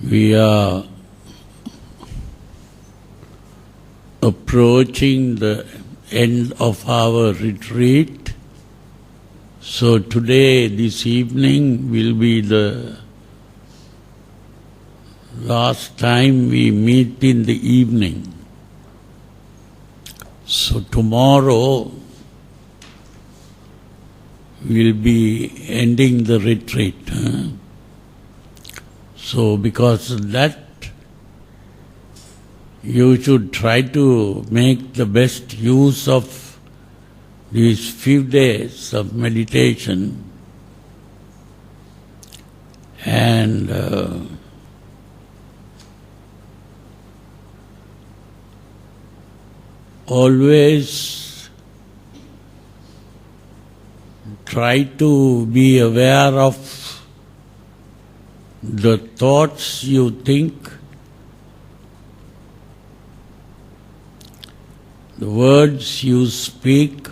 We are approaching the end of our retreat. So today, this evening, will be the last time we meet in the evening. So tomorrow, we'll be ending the retreat. So because of that, you should try to make the best use of these few days of meditation and always try to be aware of the thoughts you think, the words you speak,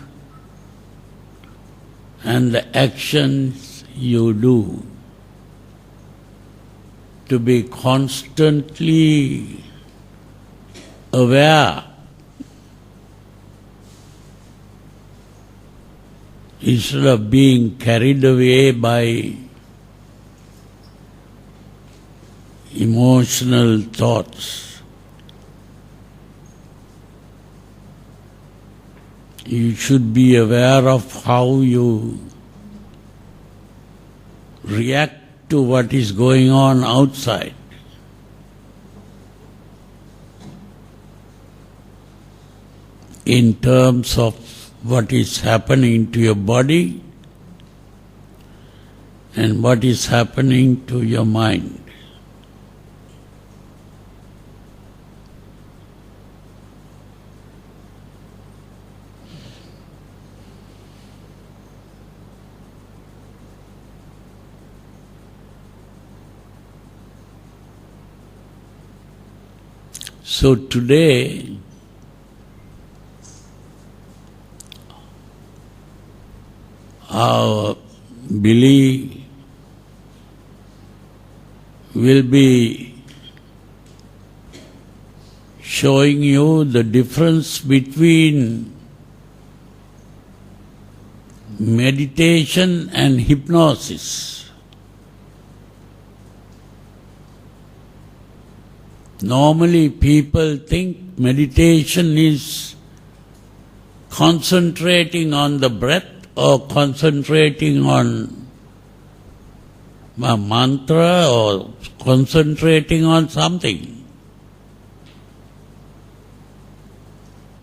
and the actions you do. To be constantly aware instead of being carried away by emotional thoughts. You should be aware of how you react to what is going on outside. In terms of what is happening to your body and what is happening to your mind. So today, our belief will be showing you the difference between meditation and hypnosis. Normally people think meditation is concentrating on the breath or concentrating on a mantra or concentrating on something.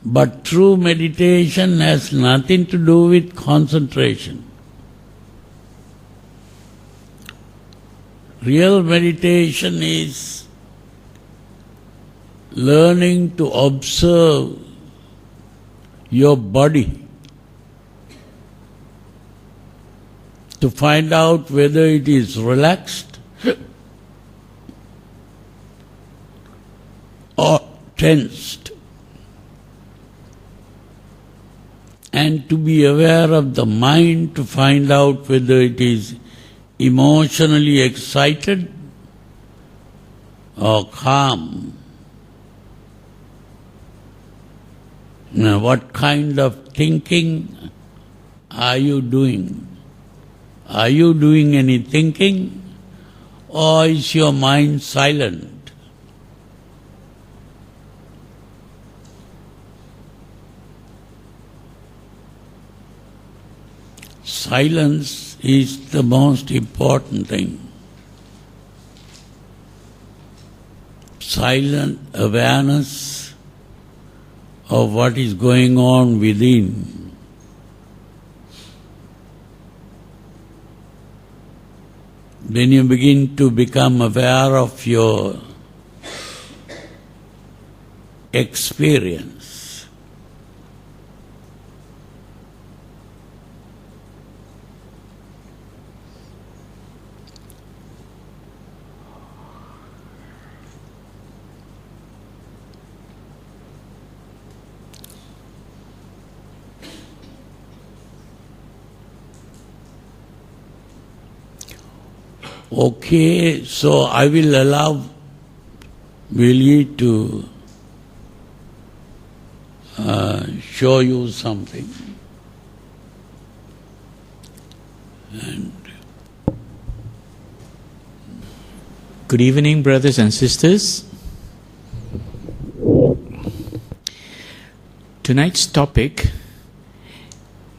But true meditation has nothing to do with concentration. Real meditation is learning to observe your body, to find out whether it is relaxed or tensed, and to be aware of the mind to find out whether it is emotionally excited or calm. Now, what kind of thinking are you doing? Are you doing any thinking, or is your mind silent? Silence is the most important thing. Silent awareness of what is going on within. When you begin to become aware of your experience, okay, so I will allow we need to show you something. And good evening, brothers and sisters. Tonight's topic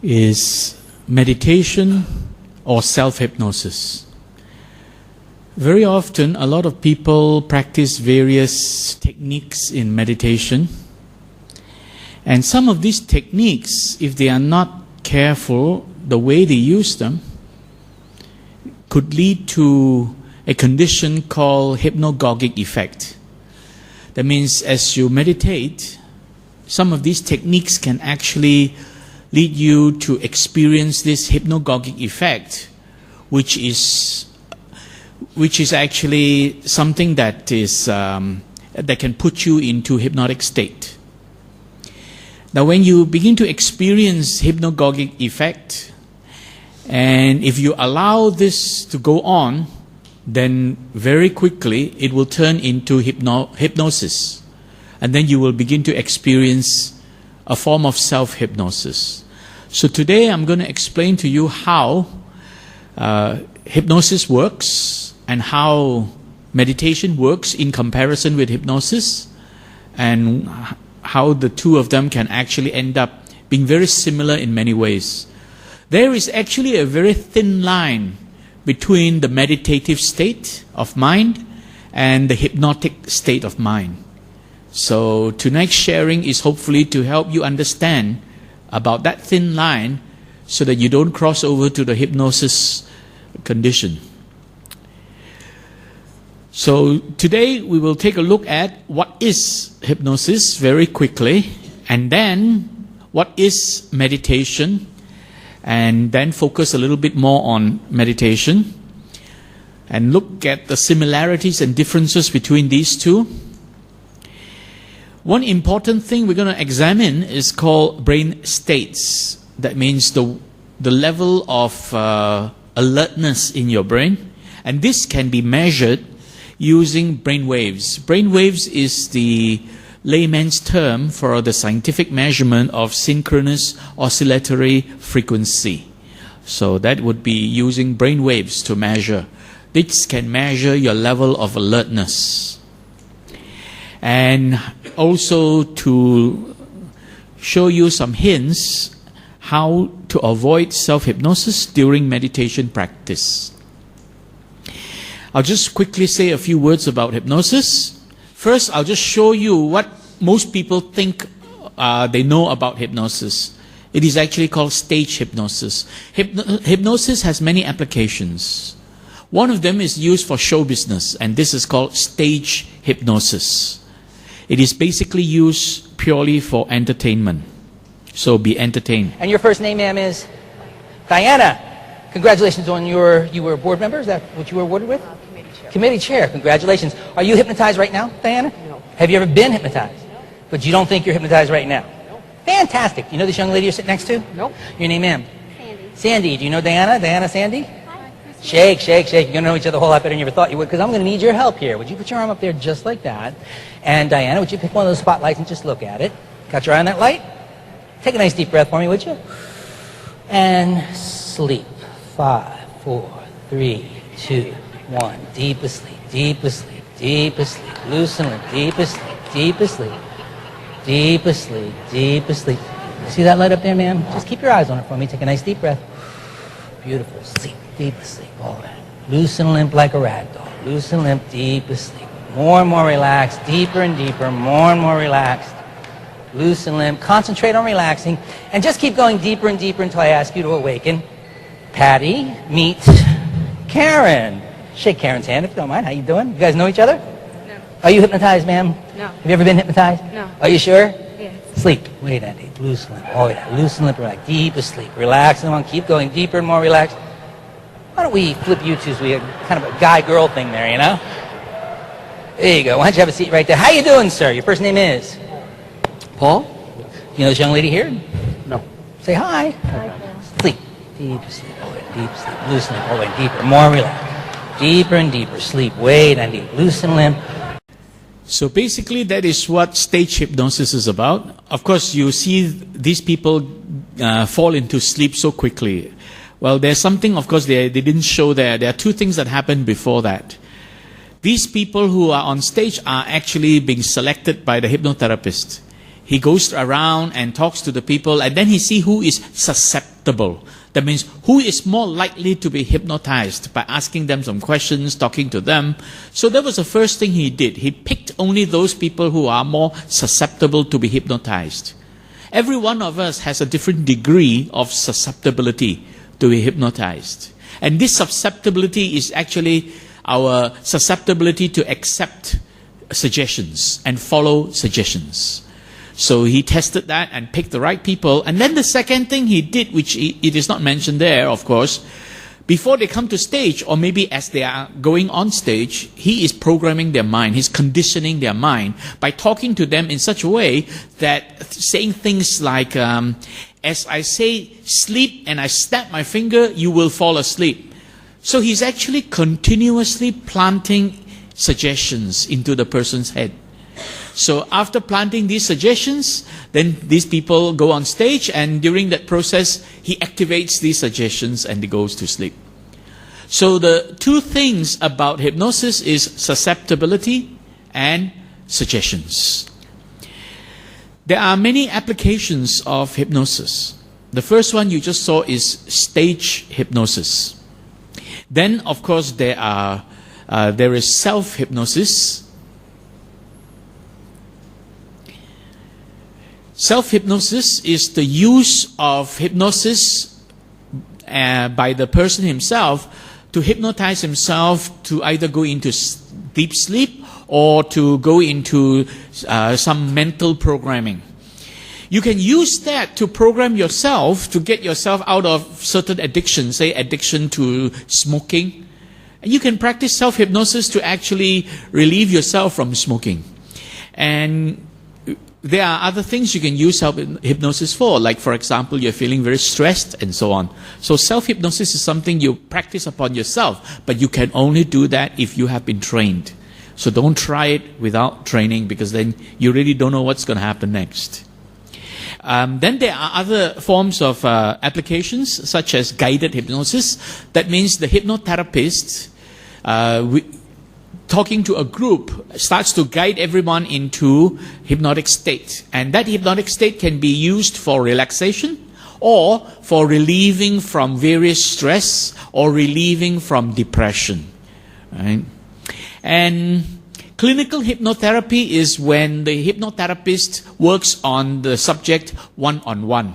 is meditation or self-hypnosis. Very often, a lot of people practice various techniques in meditation. And some of these techniques, if they are not careful, the way they use them, could lead to a condition called hypnagogic effect. That means as you meditate, some of these techniques can actually lead you to experience this hypnagogic effect, which is actually something that is that can put you into hypnotic state. Now, when you begin to experience hypnagogic effect, and if you allow this to go on, then very quickly it will turn into hypnosis. And then you will begin to experience a form of self-hypnosis. So today I'm going to explain to you how hypnosis works and how meditation works in comparison with hypnosis, and how the two of them can actually end up being very similar in many ways. There is actually a very thin line between the meditative state of mind and the hypnotic state of mind. So tonight's sharing is hopefully to help you understand about that thin line so that you don't cross over to the hypnosis condition. So today we will take a look at what is hypnosis very quickly, and then what is meditation, and then focus a little bit more on meditation and look at the similarities and differences between these two. One important thing we're going to examine is called brain states. That means the level of alertness in your brain, and this can be measured using brain waves. Brain waves is the layman's term for the scientific measurement of synchronous oscillatory frequency. So that would be using brain waves to measure. This can measure your level of alertness. And also to show you some hints how to avoid self-hypnosis during meditation practice. I'll just quickly say a few words about hypnosis. First, I'll just show you what most people think they know about hypnosis. It is actually called stage hypnosis. Hypnosis has many applications. One of them is used for show business, and this is called stage hypnosis. It is basically used purely for entertainment. So be entertained. And your first name, ma'am, is? Diana. Congratulations on you were a board member? Is that what you were awarded with? Committee chair. Committee chair. Congratulations. Are you hypnotized right now, Diana? No. Have you ever been hypnotized? No. But you don't think you're hypnotized right now? No. Fantastic. You know this young lady you're sitting next to? Nope. Your name, ma'am? Sandy. Sandy. Do you know Diana? Diana, Sandy? Hi, Christine. Shake, shake, shake. You're going to know each other a whole lot better than you ever thought you would, because I'm going to need your help here. Would you put your arm up there just like that? And Diana, would you pick one of those spotlights and just look at it? Got your eye on that light? Take a nice deep breath for me, would you? And sleep. 5, 4, 3, 2, 1. Deep asleep, deep asleep, deep asleep. Loosen it, deep asleep, deep asleep. Deep asleep, deep asleep. See that light up there, ma'am? Just keep your eyes on it for me. Take a nice deep breath. Beautiful. Sleep, deep asleep. All right. Loose and limp like a rag doll. Loose and limp, deep asleep. More and more relaxed, deeper and deeper, more and more relaxed. Loose and limp. Concentrate on relaxing. And just keep going deeper and deeper until I ask you to awaken. Patty, meet Karen. Shake Karen's hand if you don't mind. How you doing? You guys know each other? No. Are you hypnotized, ma'am? No. Have you ever been hypnotized? No. Are you sure? Yes. Sleep. Wait, Andy. Loose and limp. Oh, yeah. Loose and limp. Relax. Deep asleep. Relax and on. Keep going deeper and more relaxed. Why don't we flip you two so we have kind of a guy-girl thing there, you know? There you go. Why don't you have a seat right there? How you doing, sir? Your first name is? Paul? You know this young lady here? No. Say hi. Hi, Sleep. Deep sleep. Oh, wait. Deep sleep. Loose and limp. Oh, wait. Deeper. More relaxed. Deeper and deeper. Sleep. Wait and deep. Loose and limp. So basically, that is what stage hypnosis is about. Of course, you see these people fall into sleep so quickly. Well, there's something, of course, they didn't show there. There are two things that happened before that. These people who are on stage are actually being selected by the hypnotherapist. He goes around and talks to the people, and then he sees who is susceptible. That means who is more likely to be hypnotized by asking them some questions, talking to them. So that was the first thing he did. He picked only those people who are more susceptible to be hypnotized. Every one of us has a different degree of susceptibility to be hypnotized. And this susceptibility is actually our susceptibility to accept suggestions and follow suggestions. So he tested that and picked the right people. And then the second thing he did, which it is not mentioned there, of course, before they come to stage, or maybe as they are going on stage, he is programming their mind. He's conditioning their mind by talking to them in such a way that saying things like, as I say sleep and I snap my finger, you will fall asleep. So he's actually continuously planting suggestions into the person's head. So after planting these suggestions, then these people go on stage, and during that process, he activates these suggestions and he goes to sleep. So the two things about hypnosis is susceptibility and suggestions. There are many applications of hypnosis. The first one you just saw is stage hypnosis. Then, of course, there is self-hypnosis. Self-hypnosis is the use of hypnosis by the person himself to hypnotize himself to either go into deep sleep or to go into some mental programming. You can use that to program yourself to get yourself out of certain addictions, say addiction to smoking. And you can practice self-hypnosis to actually relieve yourself from smoking. And there are other things you can use self-hypnosis for, like, for example, you're feeling very stressed and so on. So self-hypnosis is something you practice upon yourself, but you can only do that if you have been trained. So don't try it without training, because then you really don't know what's going to happen next. Then there are other forms of applications, such as guided hypnosis. That means the hypnotherapist, talking to a group, starts to guide everyone into hypnotic state. And that hypnotic state can be used for relaxation or for relieving from various stress or relieving from depression. Right? And clinical hypnotherapy is when the hypnotherapist works on the subject one-on-one.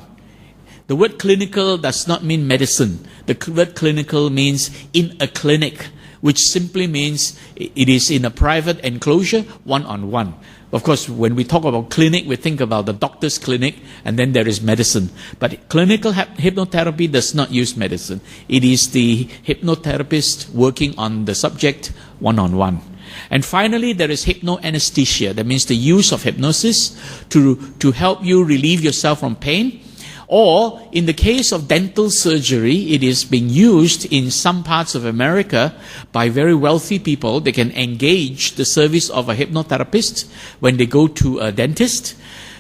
The word clinical does not mean medicine. The word clinical means in a clinic, which simply means it is in a private enclosure, one-on-one. Of course, when we talk about clinic, we think about the doctor's clinic, and then there is medicine. But clinical hypnotherapy does not use medicine. It is the hypnotherapist working on the subject one-on-one. And finally, there is hypnoanesthesia. That means the use of hypnosis to help you relieve yourself from pain. Or, in the case of dental surgery, it is being used in some parts of America by very wealthy people. They can engage the service of a hypnotherapist when they go to a dentist.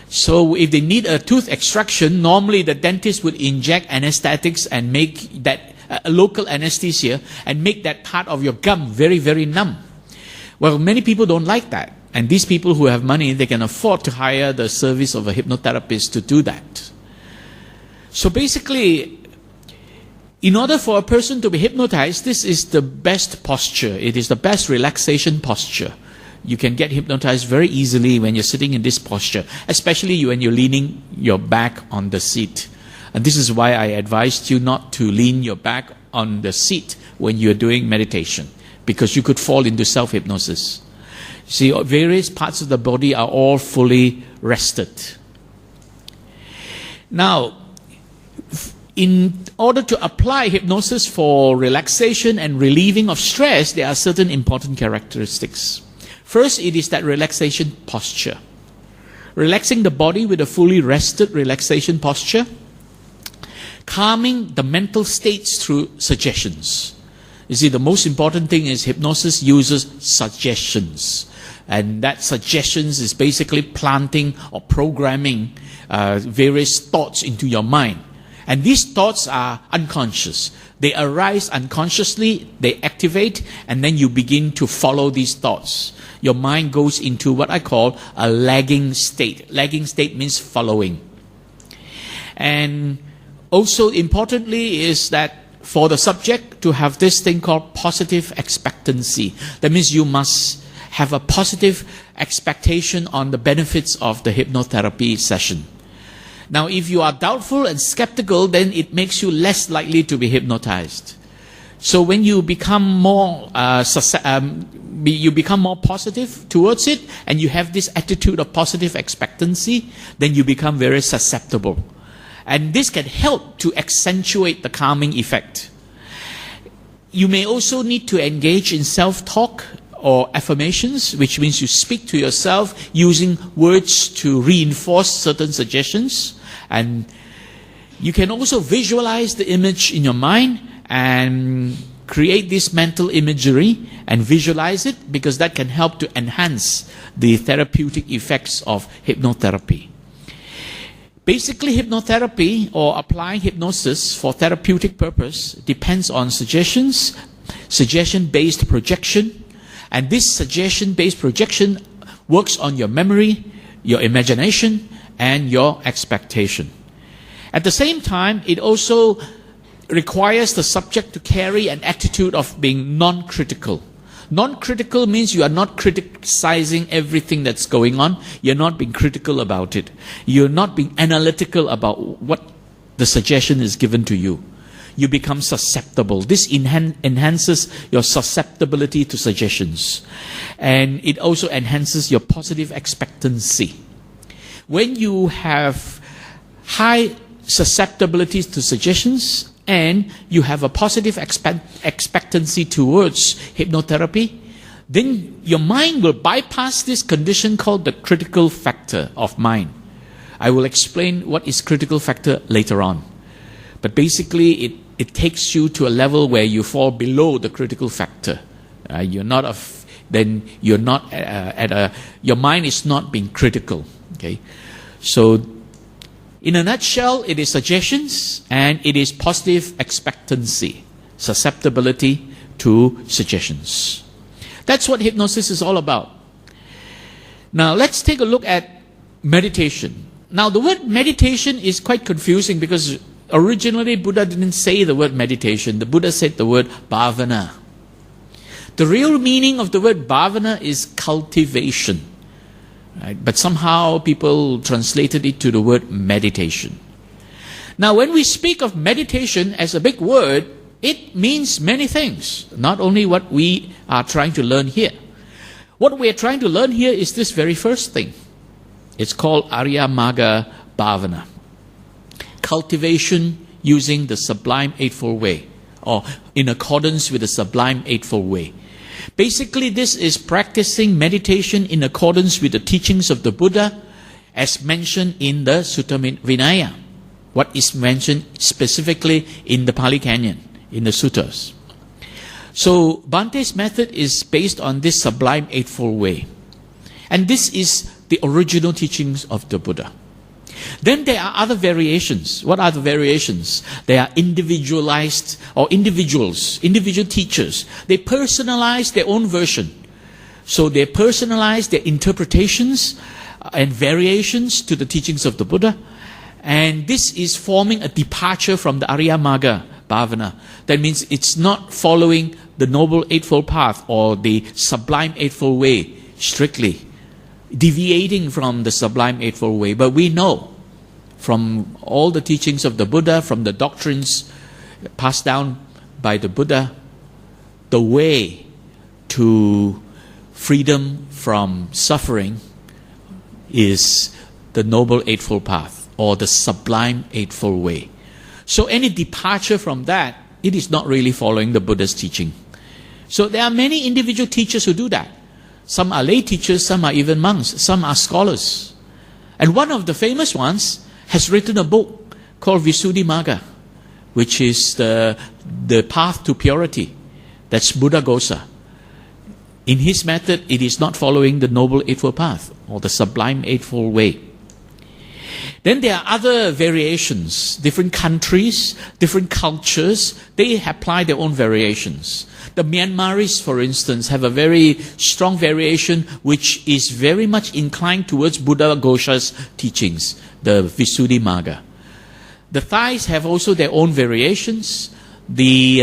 So if they need a tooth extraction, normally the dentist would inject anesthetics and make that local anesthesia and make that part of your gum very, very numb. Well, many people don't like that. And these people who have money, they can afford to hire the service of a hypnotherapist to do that. So basically, in order for a person to be hypnotized, this is the best posture. It is the best relaxation posture. You can get hypnotized very easily when you're sitting in this posture, especially when you're leaning your back on the seat. And this is why I advised you not to lean your back on the seat when you're doing meditation, because you could fall into self-hypnosis. See, various parts of the body are all fully rested. Now, in order to apply hypnosis for relaxation and relieving of stress, there are certain important characteristics. First, it is that relaxation posture. Relaxing the body with a fully rested relaxation posture. Calming the mental states through suggestions. You see, the most important thing is hypnosis uses suggestions. And that suggestions is basically planting or programming various thoughts into your mind. And these thoughts are unconscious. They arise unconsciously, they activate, and then you begin to follow these thoughts. Your mind goes into what I call a lagging state. Lagging state means following. And also importantly is that for the subject to have this thing called positive expectancy. That means you must have a positive expectation on the benefits of the hypnotherapy session. Now, if you are doubtful and skeptical, then it makes you less likely to be hypnotized. So when you become more positive towards it, and you have this attitude of positive expectancy, then you become very susceptible. And this can help to accentuate the calming effect. You may also need to engage in self-talk or affirmations, which means you speak to yourself using words to reinforce certain suggestions. And you can also visualize the image in your mind and create this mental imagery and visualize it, because that can help to enhance the therapeutic effects of hypnotherapy. Basically, hypnotherapy or applying hypnosis for therapeutic purpose depends on suggestions, suggestion-based projection, and this suggestion-based projection works on your memory, your imagination, and your expectation. At the same time, it also requires the subject to carry an attitude of being non-critical. Non-critical means you are not criticizing everything that's going on. You're not being critical about it. You're not being analytical about what the suggestion is given to you. You become susceptible. This enhances your susceptibility to suggestions. And it also enhances your positive expectancy. When you have high susceptibilities to suggestions, and you have a positive expectancy towards hypnotherapy, then your mind will bypass this condition called the critical factor of mind. I will explain what is critical factor later on. But basically, it takes you to a level where you fall below the critical factor. Your mind is not being critical. Okay, so in a nutshell, it is suggestions and it is positive expectancy, susceptibility to suggestions. That's what hypnosis is all about. Now, let's take a look at meditation. Now, the word meditation is quite confusing because originally Buddha didn't say the word meditation. The Buddha said the word bhavana. The real meaning of the word bhavana is cultivation. Right? But somehow people translated it to the word meditation. Now, when we speak of meditation as a big word, it means many things, not only what we are trying to learn here. What we are trying to learn here is this very first thing. It's called Arya Magga Bhavana. Cultivation using the Sublime Eightfold Way, or in accordance with the Sublime Eightfold Way. Basically, this is practicing meditation in accordance with the teachings of the Buddha as mentioned in the Sutta Vinaya. What is mentioned specifically in the Pali Canon, in the suttas. So, Bhante's method is based on this Sublime Eightfold Way. And this is the original teachings of the Buddha. Then there are other variations. What are the variations? They are individualized, or individual teachers. They personalize their own version. So they personalize their interpretations and variations to the teachings of the Buddha. And this is forming a departure from the Arya Magga Bhavana. That means it's not following the Noble Eightfold Path or the Sublime Eightfold Way strictly, deviating from the Sublime Eightfold Way. But we know from all the teachings of the Buddha, from the doctrines passed down by the Buddha, the way to freedom from suffering is the Noble Eightfold Path or the Sublime Eightfold Way. So any departure from that, it is not really following the Buddha's teaching. So there are many individual teachers who do that. Some are lay teachers, some are even monks, some are scholars. And one of the famous ones has written a book called Visuddhimagga, which is the path to purity. That's Buddhaghosa. In his method, it is not following the Noble Eightfold Path or the Sublime Eightfold Way. Then there are other variations. Different countries, different cultures, they apply their own variations. The Myanmaris, for instance, have a very strong variation which is very much inclined towards Buddhaghosa's teachings, the Visuddhimagga. The Thais have also their own variations. The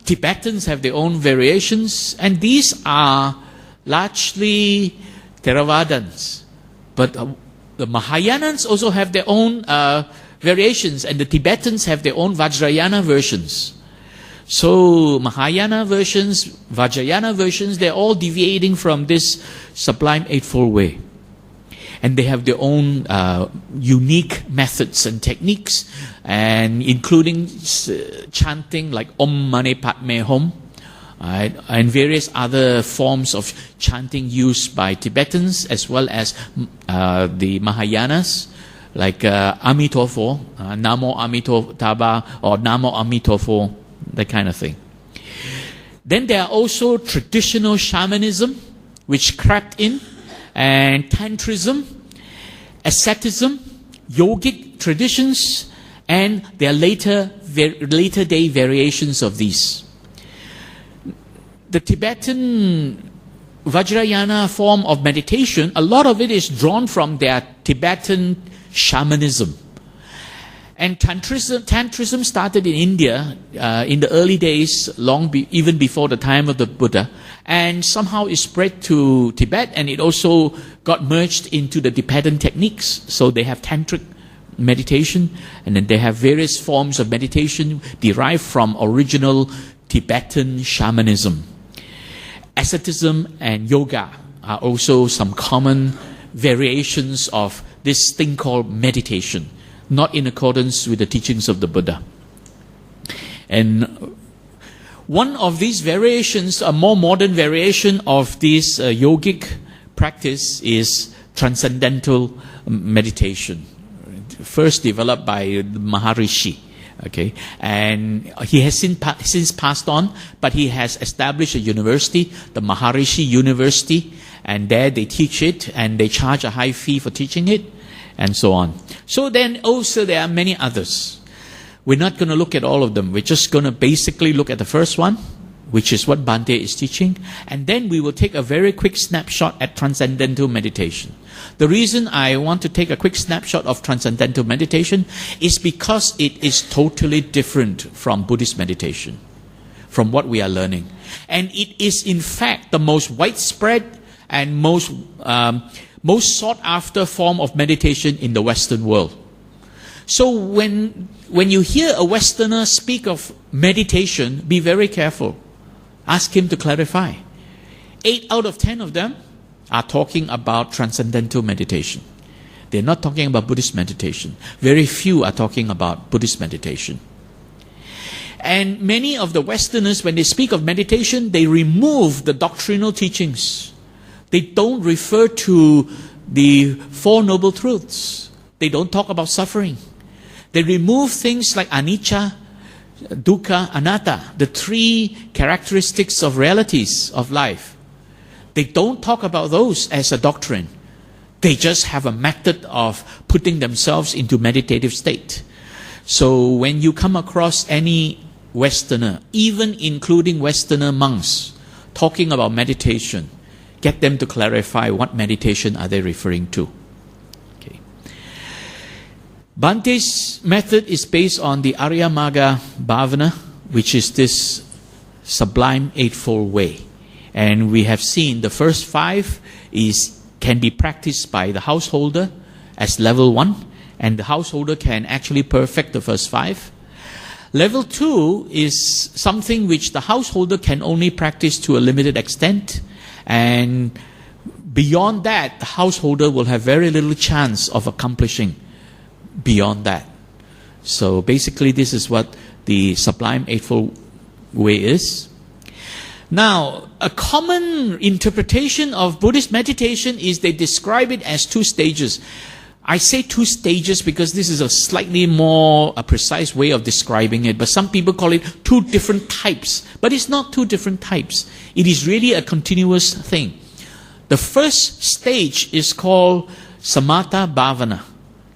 Tibetans have their own variations, and these are largely Theravadins. But the Mahayanans also have their own variations, and the Tibetans have their own Vajrayana versions. So Mahayana versions, Vajrayana versions, they're all deviating from this Sublime Eightfold Way. And they have their own unique methods and techniques, and including chanting like Om Mani Padme Hum, right, and various other forms of chanting used by Tibetans as well as the Mahayanas, like Amitofo, Namo Amito Taba, or Namo Amitofo, that kind of thing. Then there are also traditional shamanism, which crept in, and Tantrism, asceticism, yogic traditions, and there are later day variations of these. The Tibetan Vajrayana form of meditation, a lot of it is drawn from their Tibetan shamanism. And Tantrism started in India in the early days, even before the time of the Buddha, and somehow it spread to Tibet, and it also got merged into the Tibetan techniques. So they have tantric meditation, and then they have various forms of meditation derived from original Tibetan shamanism. Asceticism and yoga are also some common variations of this thing called meditation, not in accordance with the teachings of the Buddha. And one of these variations, a more modern variation of this yogic practice, is Transcendental meditation, first developed by Maharishi. Okay, and he has since passed on, but he has established a university, the Maharishi University, and there they teach it, and they charge a high fee for teaching it, and so on. So then also there are many others. We're not going to look at all of them. We're just going to basically look at the first one, which is what Bhante is teaching, and then we will take a very quick snapshot at Transcendental meditation. The reason I want to take a quick snapshot of Transcendental meditation is because it is totally different from Buddhist meditation, from what we are learning. And it is in fact the most widespread and most sought after form of meditation in the Western world. So when you hear a Westerner speak of meditation, be very careful. Ask him to clarify. 8 out of 10 of them are talking about Transcendental meditation. They're not talking about Buddhist meditation. Very few are talking about Buddhist meditation. And many of the Westerners, when they speak of meditation, they remove the doctrinal teachings. They don't refer to the Four Noble Truths. They don't talk about suffering. They remove things like anicca, dukkha, anatta, the 3 characteristics of realities of life. They don't talk about those as a doctrine. They just have a method of putting themselves into meditative state. So when you come across any Westerner, even including Westerner monks, talking about meditation, get them to clarify what meditation are they referring to. Okay. Bhante's method is based on the Aryamagga Bhavana, which is this Sublime Eightfold Way. And we have seen the first 5 can be practiced by the householder as level 1, and the householder can actually perfect the first 5. Level 2 is something which the householder can only practice to a limited extent, and beyond that, the householder will have very little chance of accomplishing beyond that. So basically, this is what the Sublime Eightfold Way is. Now, a common interpretation of Buddhist meditation is they describe it as 2 stages. I say 2 stages because this is a slightly more precise way of describing it, but some people call it 2 different types. But it's not 2 different types. It is really a continuous thing. The first stage is called Samata Bhavana,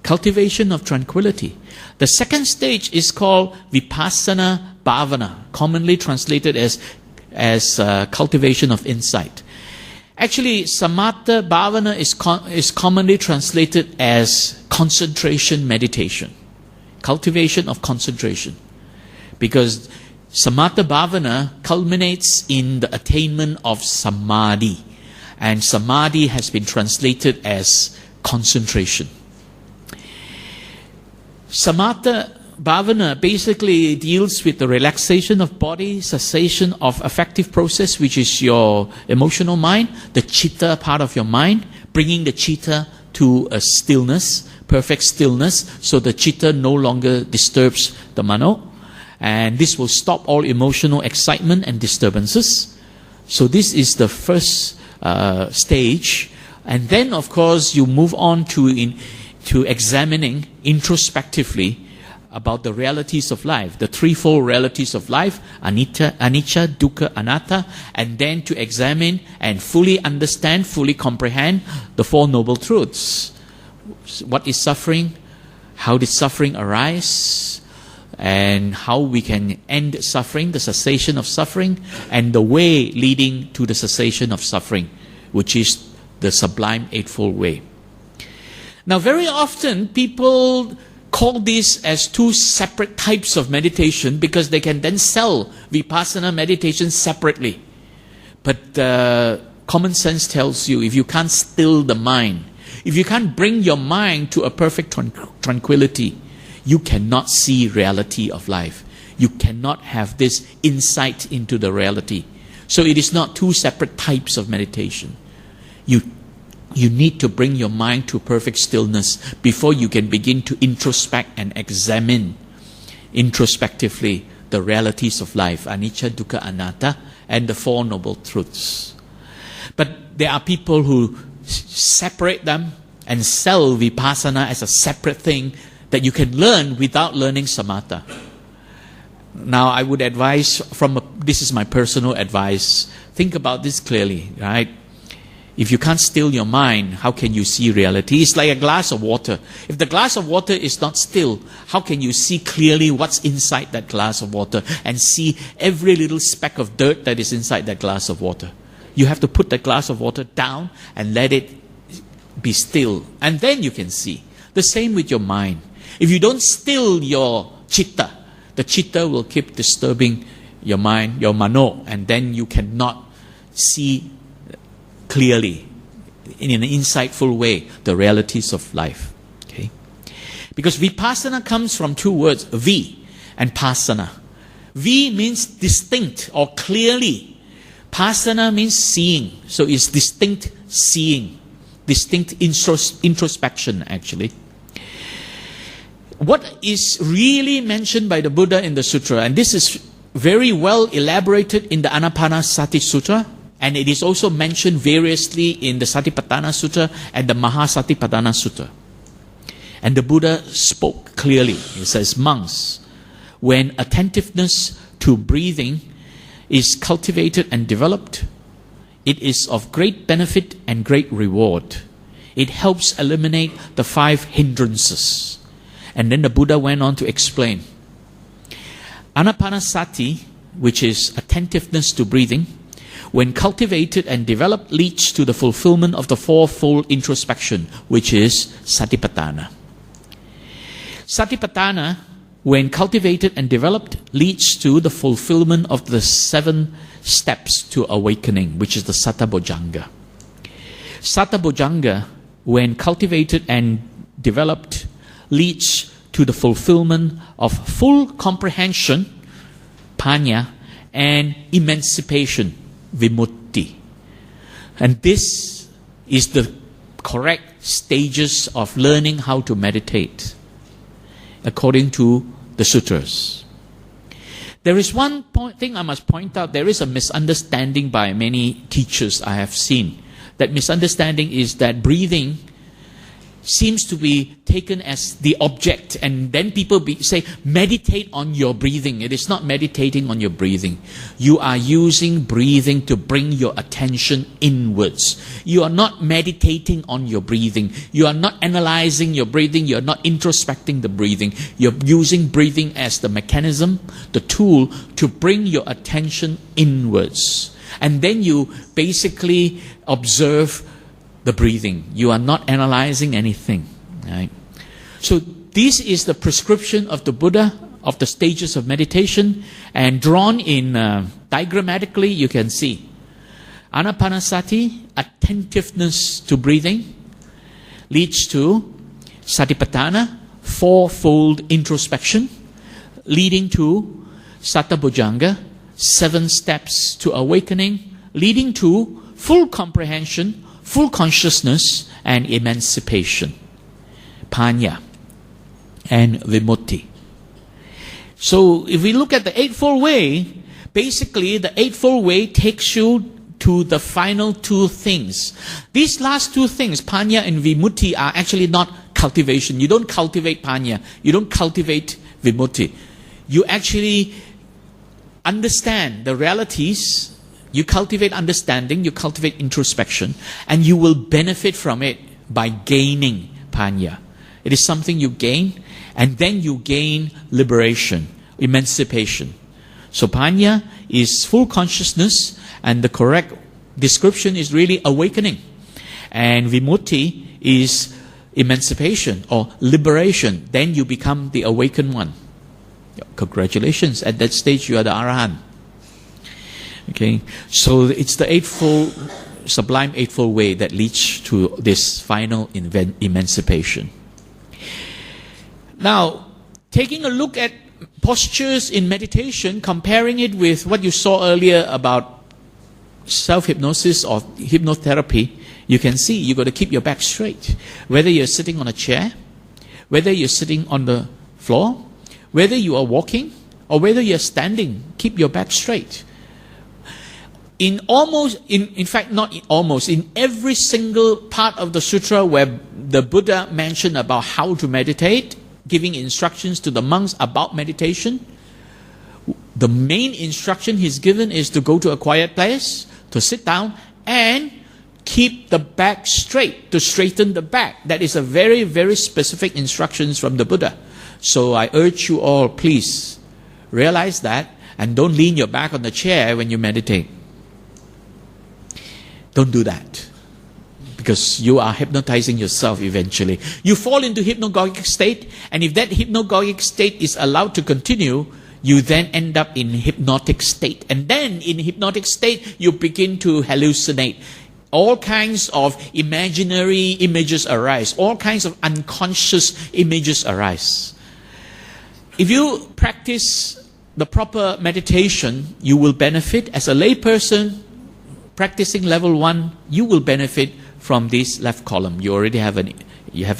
cultivation of tranquility. The second stage is called Vipasana Bhavana, commonly translated as cultivation of insight. Actually, Samata Bhavana is commonly translated as concentration meditation, cultivation of concentration. Because Samata Bhavana culminates in the attainment of Samadhi. And Samadhi has been translated as concentration. Samata Bhavana basically deals with the relaxation of body, cessation of affective process, which is your emotional mind, the chitta part of your mind, bringing the chitta to a stillness, perfect stillness, so the chitta no longer disturbs the mano. And this will stop all emotional excitement and disturbances. So this is the first stage. And then, of course, you move on to examining introspectively about the realities of life, the threefold realities of life, anicca, dukkha, anatta, and then to examine and fully understand, fully comprehend the Four Noble Truths. What is suffering? How did suffering arise? And how we can end suffering, the cessation of suffering, and the way leading to the cessation of suffering, which is the sublime eightfold way. Now, very often people call this as 2 separate types of meditation because they can then sell Vipassana meditation separately. But common sense tells you if you can't still the mind, if you can't bring your mind to a perfect tranquility, you cannot see reality of life. You cannot have this insight into the reality. So it is not 2 separate types of meditation. You need to bring your mind to perfect stillness before you can begin to introspect and examine introspectively the realities of life, anicca, dukkha, anatta, and the Four Noble Truths. But there are people who separate them and sell Vipassana as a separate thing that you can learn without learning samatha. Now, I would advise, this is my personal advice, think about this clearly, right? If you can't still your mind, how can you see reality? It's like a glass of water. If the glass of water is not still, how can you see clearly what's inside that glass of water and see every little speck of dirt that is inside that glass of water? You have to put the glass of water down and let it be still, and then you can see. The same with your mind. If you don't still your chitta, the chitta will keep disturbing your mind, your mano, and then you cannot see clearly, in an insightful way, the realities of life. Okay? Because Vipassana comes from 2 words, Vi and Pasana. Vi means distinct or clearly. Pasana means seeing. So it's distinct seeing, distinct introspection actually. What is really mentioned by the Buddha in the sutra, and this is very well elaborated in the Anapanasati Sutra, and it is also mentioned variously in the Satipatthana Sutta and the Mahasatipatthana Sutta. And the Buddha spoke clearly. He says, monks, when attentiveness to breathing is cultivated and developed, it is of great benefit and great reward. It helps eliminate the 5 hindrances. And then the Buddha went on to explain. Anapanasati, which is attentiveness to breathing, when cultivated and developed, leads to the fulfillment of the fourfold introspection, which is Satipatthana. Satipatthana, when cultivated and developed, leads to the fulfillment of the 7 steps to awakening, which is the Sattabojjhanga. Sattabojjhanga, when cultivated and developed, leads to the fulfillment of full comprehension, panya, and emancipation, vimutti. And this is the correct stages of learning how to meditate, according to the sutras. There is one thing I must point out. There is a misunderstanding by many teachers I have seen. That misunderstanding is that breathing seems to be taken as the object, and then people say, meditate on your breathing. It is not meditating on your breathing. You are using breathing to bring your attention inwards. You are not meditating on your breathing. You are not analyzing your breathing. You are not introspecting the breathing. You're using breathing as the mechanism, the tool to bring your attention inwards. And then you basically observe the breathing. You are not analyzing anything. Right? So this is the prescription of the Buddha of the stages of meditation, and drawn in diagrammatically you can see Anapanasati, attentiveness to breathing, leads to Satipatthana, fourfold introspection, leading to Satabhujanga, 7 steps to awakening, leading to full comprehension, full consciousness, and emancipation. Panya and Vimutti. So if we look at the Eightfold Way, basically the Eightfold Way takes you to the final 2 things. These last 2 things, Panya and Vimutti, are actually not cultivation. You don't cultivate Panya. You don't cultivate Vimutti. You actually understand the realities. You cultivate understanding, you cultivate introspection, and you will benefit from it by gaining Panya. It is something you gain, and then you gain liberation, emancipation. So Panya is full consciousness, and the correct description is really awakening. And Vimutti is emancipation or liberation. Then you become the awakened one. Congratulations, at that stage you are the Arahant. Okay, so it's the sublime Eightfold Way that leads to this final emancipation. Now, taking a look at postures in meditation, comparing it with what you saw earlier about self-hypnosis or hypnotherapy, you can see you've got to keep your back straight. Whether you're sitting on a chair, whether you're sitting on the floor, whether you are walking, or whether you're standing, keep your back straight. In every single part of the sutra where the Buddha mentioned about how to meditate, giving instructions to the monks about meditation, the main instruction he's given is to go to a quiet place, to sit down, and keep the back straight, to straighten the back. That is a very, very specific instructions from the Buddha. So I urge you all, please realize that, and don't lean your back on the chair when you meditate. Don't do that, because you are hypnotizing yourself eventually. You fall into hypnagogic state, and if that hypnagogic state is allowed to continue, you then end up in hypnotic state. And then in hypnotic state, you begin to hallucinate. All kinds of imaginary images arise. All kinds of unconscious images arise. If you practice the proper meditation, you will benefit. As a layperson practicing level 1, you will benefit from this left column. You already have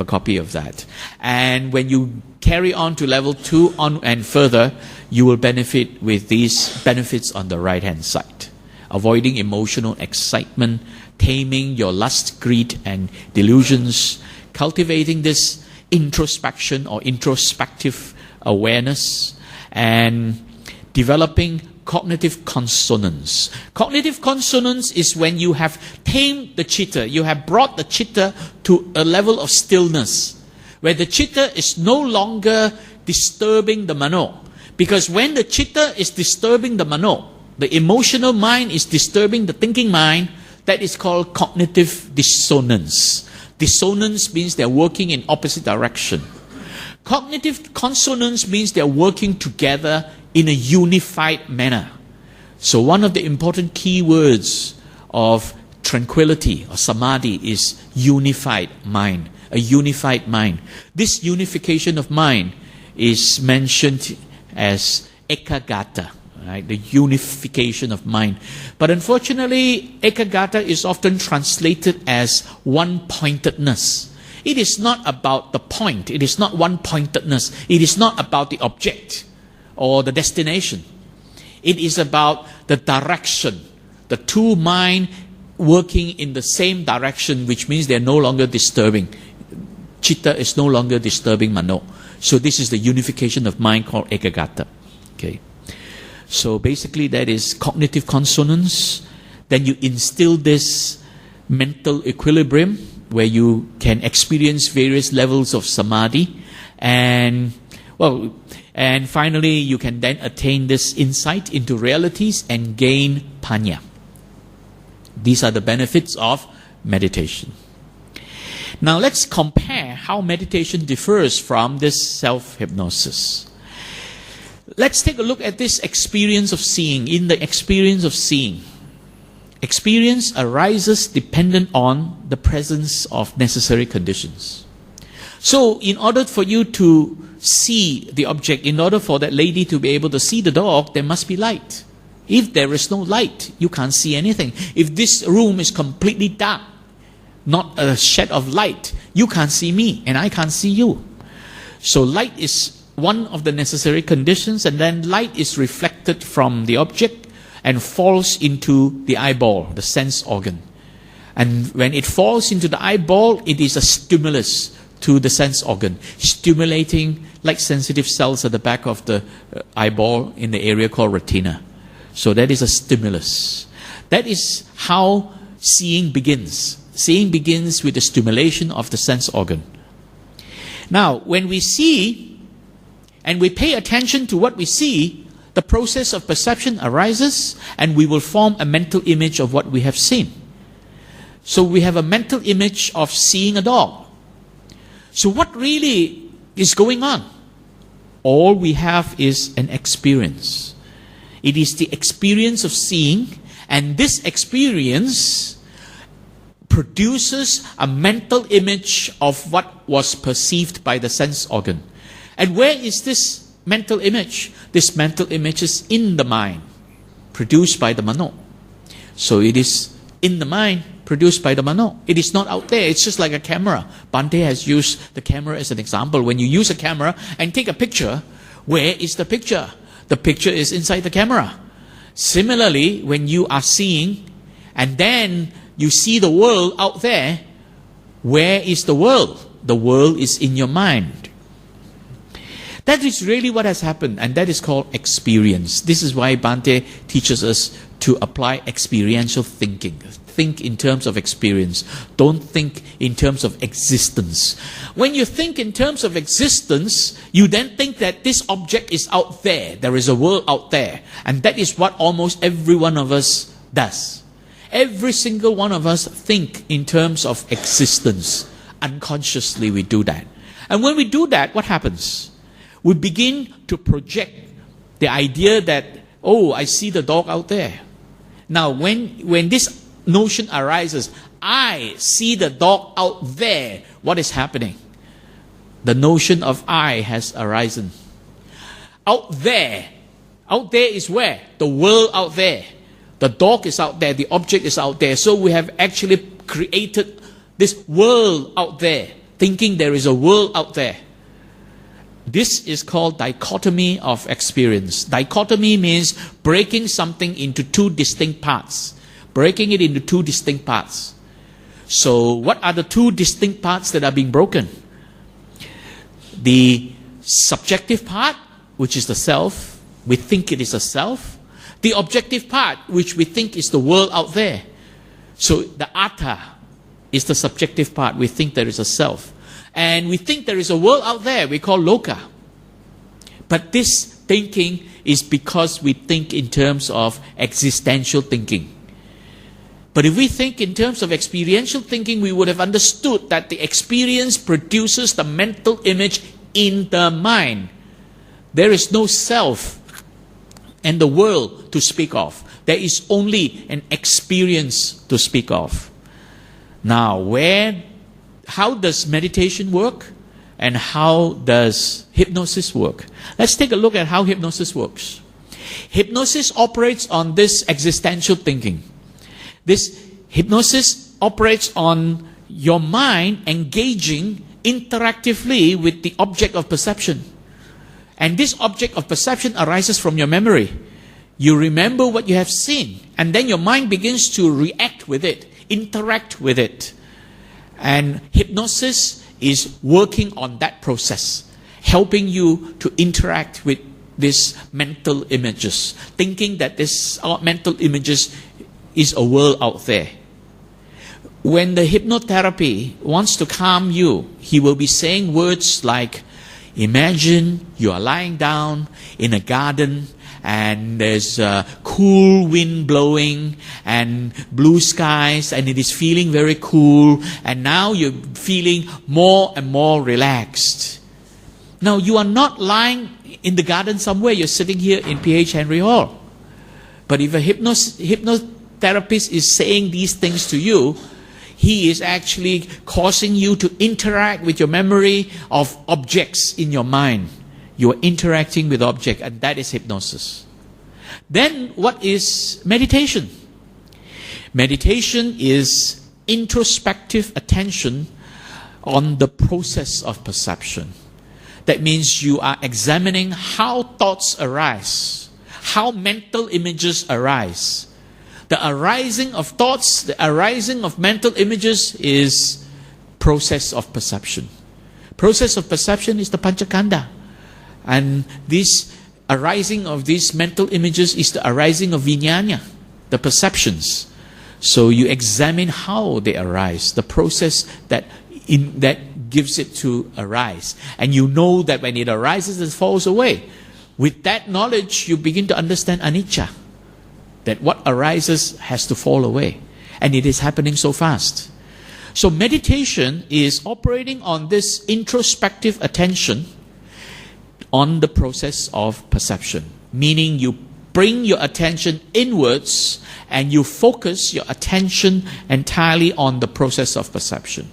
a copy of that. And when you carry on to level 2 on and further, you will benefit with these benefits on the right hand side. Avoiding emotional excitement, taming your lust, greed and delusions, cultivating this introspection or introspective awareness, and developing cognitive consonance. Cognitive consonance is when you have tamed the chitta, you have brought the chitta to a level of stillness, where the chitta is no longer disturbing the mano. Because when the chitta is disturbing the mano, the emotional mind is disturbing the thinking mind, that is called cognitive dissonance. Dissonance means they're working in opposite direction. Cognitive consonance means they're working together in a unified manner. So one of the important key words of tranquility or samadhi is unified mind, a unified mind. This unification of mind is mentioned as ekagata, right? The unification of mind. But unfortunately, ekagata is often translated as one-pointedness. It is not about the point. It is not one-pointedness. It is not about the object or the destination. It is about the direction. The two minds working in the same direction, which means they are no longer disturbing. Chitta is no longer disturbing mano. So this is the unification of mind called ekagata. Okay. So basically that is cognitive consonance. Then you instill this mental equilibrium where you can experience various levels of samadhi, and finally you can then attain this insight into realities and gain panya. These are the benefits of meditation. Now let's compare how meditation differs from this self-hypnosis. Let's take a look at this experience of seeing. In the experience of seeing, experience arises dependent on the presence of necessary conditions. So in order for you to see the object, in order for that lady to be able to see the dog, there must be light. If there is no light, you can't see anything. If this room is completely dark, not a shed of light, you can't see me and I can't see you. So light is one of the necessary conditions, and then light is reflected from the object and falls into the eyeball, the sense organ. And when it falls into the eyeball, it is a stimulus to the sense organ, stimulating like sensitive cells at the back of the eyeball in the area called retina. So that is a stimulus. That is how seeing begins. Seeing begins with the stimulation of the sense organ. Now, when we see and we pay attention to what we see, the process of perception arises and we will form a mental image of what we have seen. So we have a mental image of seeing a dog. So what really is going on? All we have is an experience. It is the experience of seeing, and this experience produces a mental image of what was perceived by the sense organ. And where is this mental image? This mental image is in the mind, produced by the mano. So it is in the mind, produced by the mano. It is not out there. It's just like a camera. Bhante has used the camera as an example. When you use a camera and take a picture, where is the picture? The picture is inside the camera. Similarly, when you are seeing and then you see the world out there, where is the world? The world is in your mind. That is really what has happened, and that is called experience. This is why Bhante teaches us to apply experiential thinking. Think in terms of experience. Don't think in terms of existence. When you think in terms of existence, you then think that this object is out there. There is a world out there. And that is what almost every one of us does. Every single one of us think in terms of existence. Unconsciously we do that. And when we do that, what happens? We begin to project the idea that, oh, I see the dog out there. Now, when this notion arises, I see the dog out there, what is happening? The notion of I has arisen. Out there is where? The world out there. The dog is out there, the object is out there. So we have actually created this world out there, thinking there is a world out there. This is called dichotomy of experience. Dichotomy means breaking something into two distinct parts. Breaking it into two distinct parts. So what are the two distinct parts that are being broken? The subjective part, which is the self. We think it is a self. The objective part, which we think is the world out there. So the atta is the subjective part. We think there is a self. And we think there is a world out there we call loka. But this thinking is because we think in terms of existential thinking. But if we think in terms of experiential thinking, we would have understood that the experience produces the mental image in the mind. There is no self and the world to speak of. There is only an experience to speak of. Now, how does meditation work? And how does hypnosis work? Let's take a look at how hypnosis works. Hypnosis operates on this existential thinking. This hypnosis operates on your mind engaging interactively with the object of perception. And this object of perception arises from your memory. You remember what you have seen, and then your mind begins to react with it, interact with it. And hypnosis is working on that process, helping you to interact with these mental images, thinking that this mental images is a world out there. When the hypnotherapy wants to calm you, he will be saying words like, imagine you are lying down in a garden and there's a cool wind blowing and blue skies and it is feeling very cool, and now you're feeling more and more relaxed. Now you are not lying in the garden somewhere, you're sitting here in PH Henry Hall. But if a hypnotherapist is saying these things to you, he is actually causing you to interact with your memory of objects in your mind. You are interacting with objects, and that is hypnosis. Then what is meditation? Meditation is introspective attention on the process of perception. That means you are examining how thoughts arise, how mental images arise. The arising of thoughts, the arising of mental images is process of perception. Process of perception is the Panchakanda. And this arising of these mental images is the arising of vijnana, the perceptions. So you examine how they arise, the process that gives it to arise. And you know that when it arises, it falls away. With that knowledge, you begin to understand anicca, that what arises has to fall away. And it is happening so fast. So meditation is operating on this introspective attention on the process of perception. Meaning you bring your attention inwards and you focus your attention entirely on the process of perception.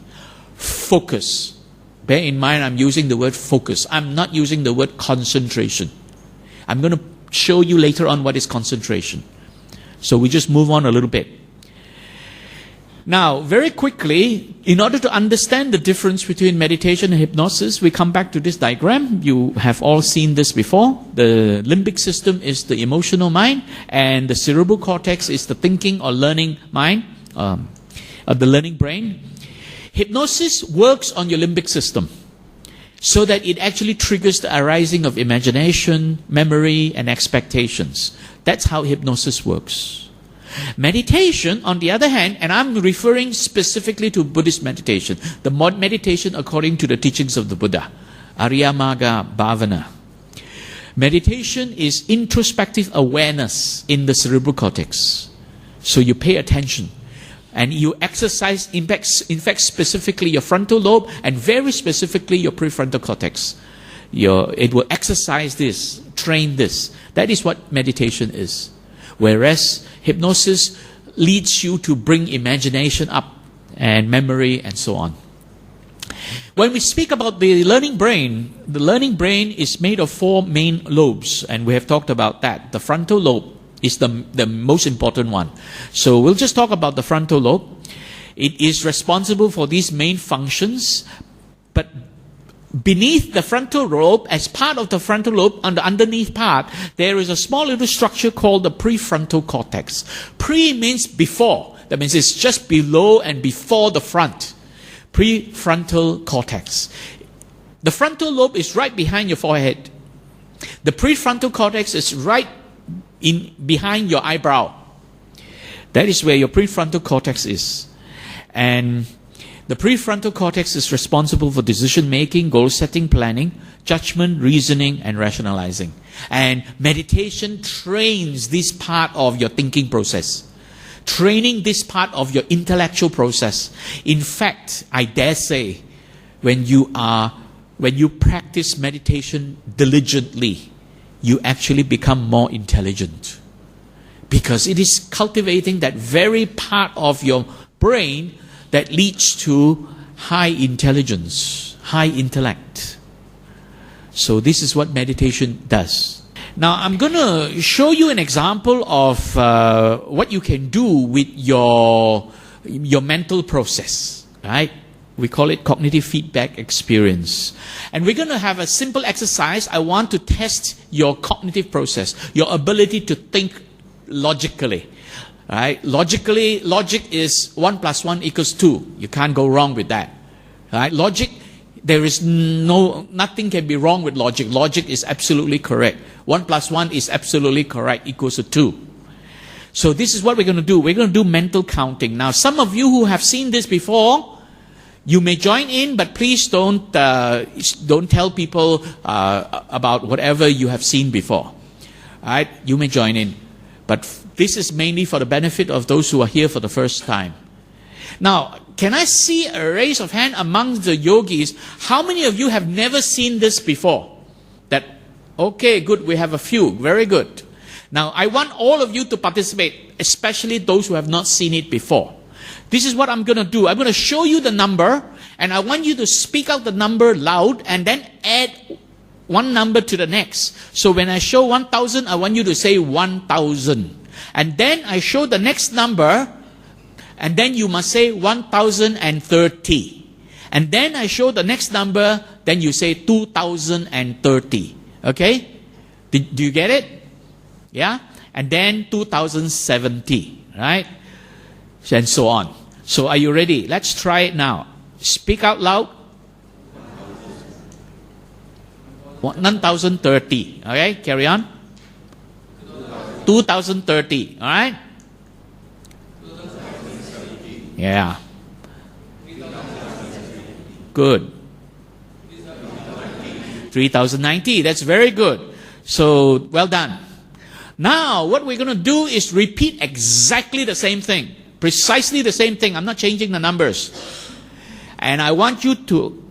Focus. Bear in mind, I'm using the word focus. I'm not using the word concentration. I'm going to show you later on what is concentration. So we just move on a little bit. Now, very quickly, in order to understand the difference between meditation and hypnosis, we come back to this diagram. You have all seen this before. The limbic system is the emotional mind, and the cerebral cortex is the thinking or learning mind, the learning brain. Hypnosis works on your limbic system so that it actually triggers the arising of imagination, memory, and expectations. That's how hypnosis works. Meditation, on the other hand, and I'm referring specifically to Buddhist meditation, the meditation according to the teachings of the Buddha, Arya-Magga Bhavana. Meditation is introspective awareness in the cerebral cortex. So you pay attention. And you exercise, in fact, specifically your frontal lobe and very specifically your prefrontal cortex. It will exercise this, train this. That is what meditation is. Whereas hypnosis leads you to bring imagination up and memory and so on. When we speak about the learning brain is made of 4 main lobes, and we have talked about that. The frontal lobe is the most important one. So we'll just talk about the frontal lobe. It is responsible for these main functions, but beneath the frontal lobe, as part of the frontal lobe, on the underneath part, there is a small little structure called the prefrontal cortex. Pre means before. That means it's just below and before the front. Prefrontal cortex. The frontal lobe is right behind your forehead. The prefrontal cortex is right behind your eyebrow. That is where your prefrontal cortex is. And the prefrontal cortex is responsible for decision making, goal setting, planning, judgment, reasoning, and rationalizing. And meditation trains this part of your thinking process, training this part of your intellectual process. In fact, I dare say, when you practice meditation diligently, you actually become more intelligent, because it is cultivating that very part of your brain that leads to high intelligence, high intellect. So this is what meditation does. Now I'm going to show you an example of what you can do with your mental process, right? We call it cognitive feedback experience. And we're going to have a simple exercise. I want to test your cognitive process, your ability to think logically. Right? Logic is 1 + 1 = 2. You can't go wrong with that. Right? Logic there is nothing can be wrong with logic. Logic is absolutely correct. 1 + 1 is absolutely correct, equals to 2. So this is what we're going to do. We're going to do mental counting. Now, some of you who have seen this before, you may join in, but please don't tell people about whatever you have seen before. All right? You may join in. But this is mainly for the benefit of those who are here for the first time. Now, can I see a raise of hand among the yogis? How many of you have never seen this before? Okay, good, we have a few. Very good. Now, I want all of you to participate, especially those who have not seen it before. This is what I'm going to do. I'm going to show you the number, and I want you to speak out the number loud, and then add one number to the next. So when I show 1,000, I want you to say 1,000. And then I show the next number, and then you must say 1,030. And then I show the next number, then you say 2,030. Okay? Do you get it? Yeah? And then 2,070. Right? And so on. So are you ready? Let's try it now. Speak out loud. 1,030. Okay, carry on. 2,030. All right? Yeah. Good. 3,090. That's very good. So, well done. Now, what we're going to do is repeat exactly the same thing. Precisely the same thing. I'm not changing the numbers. And I want you to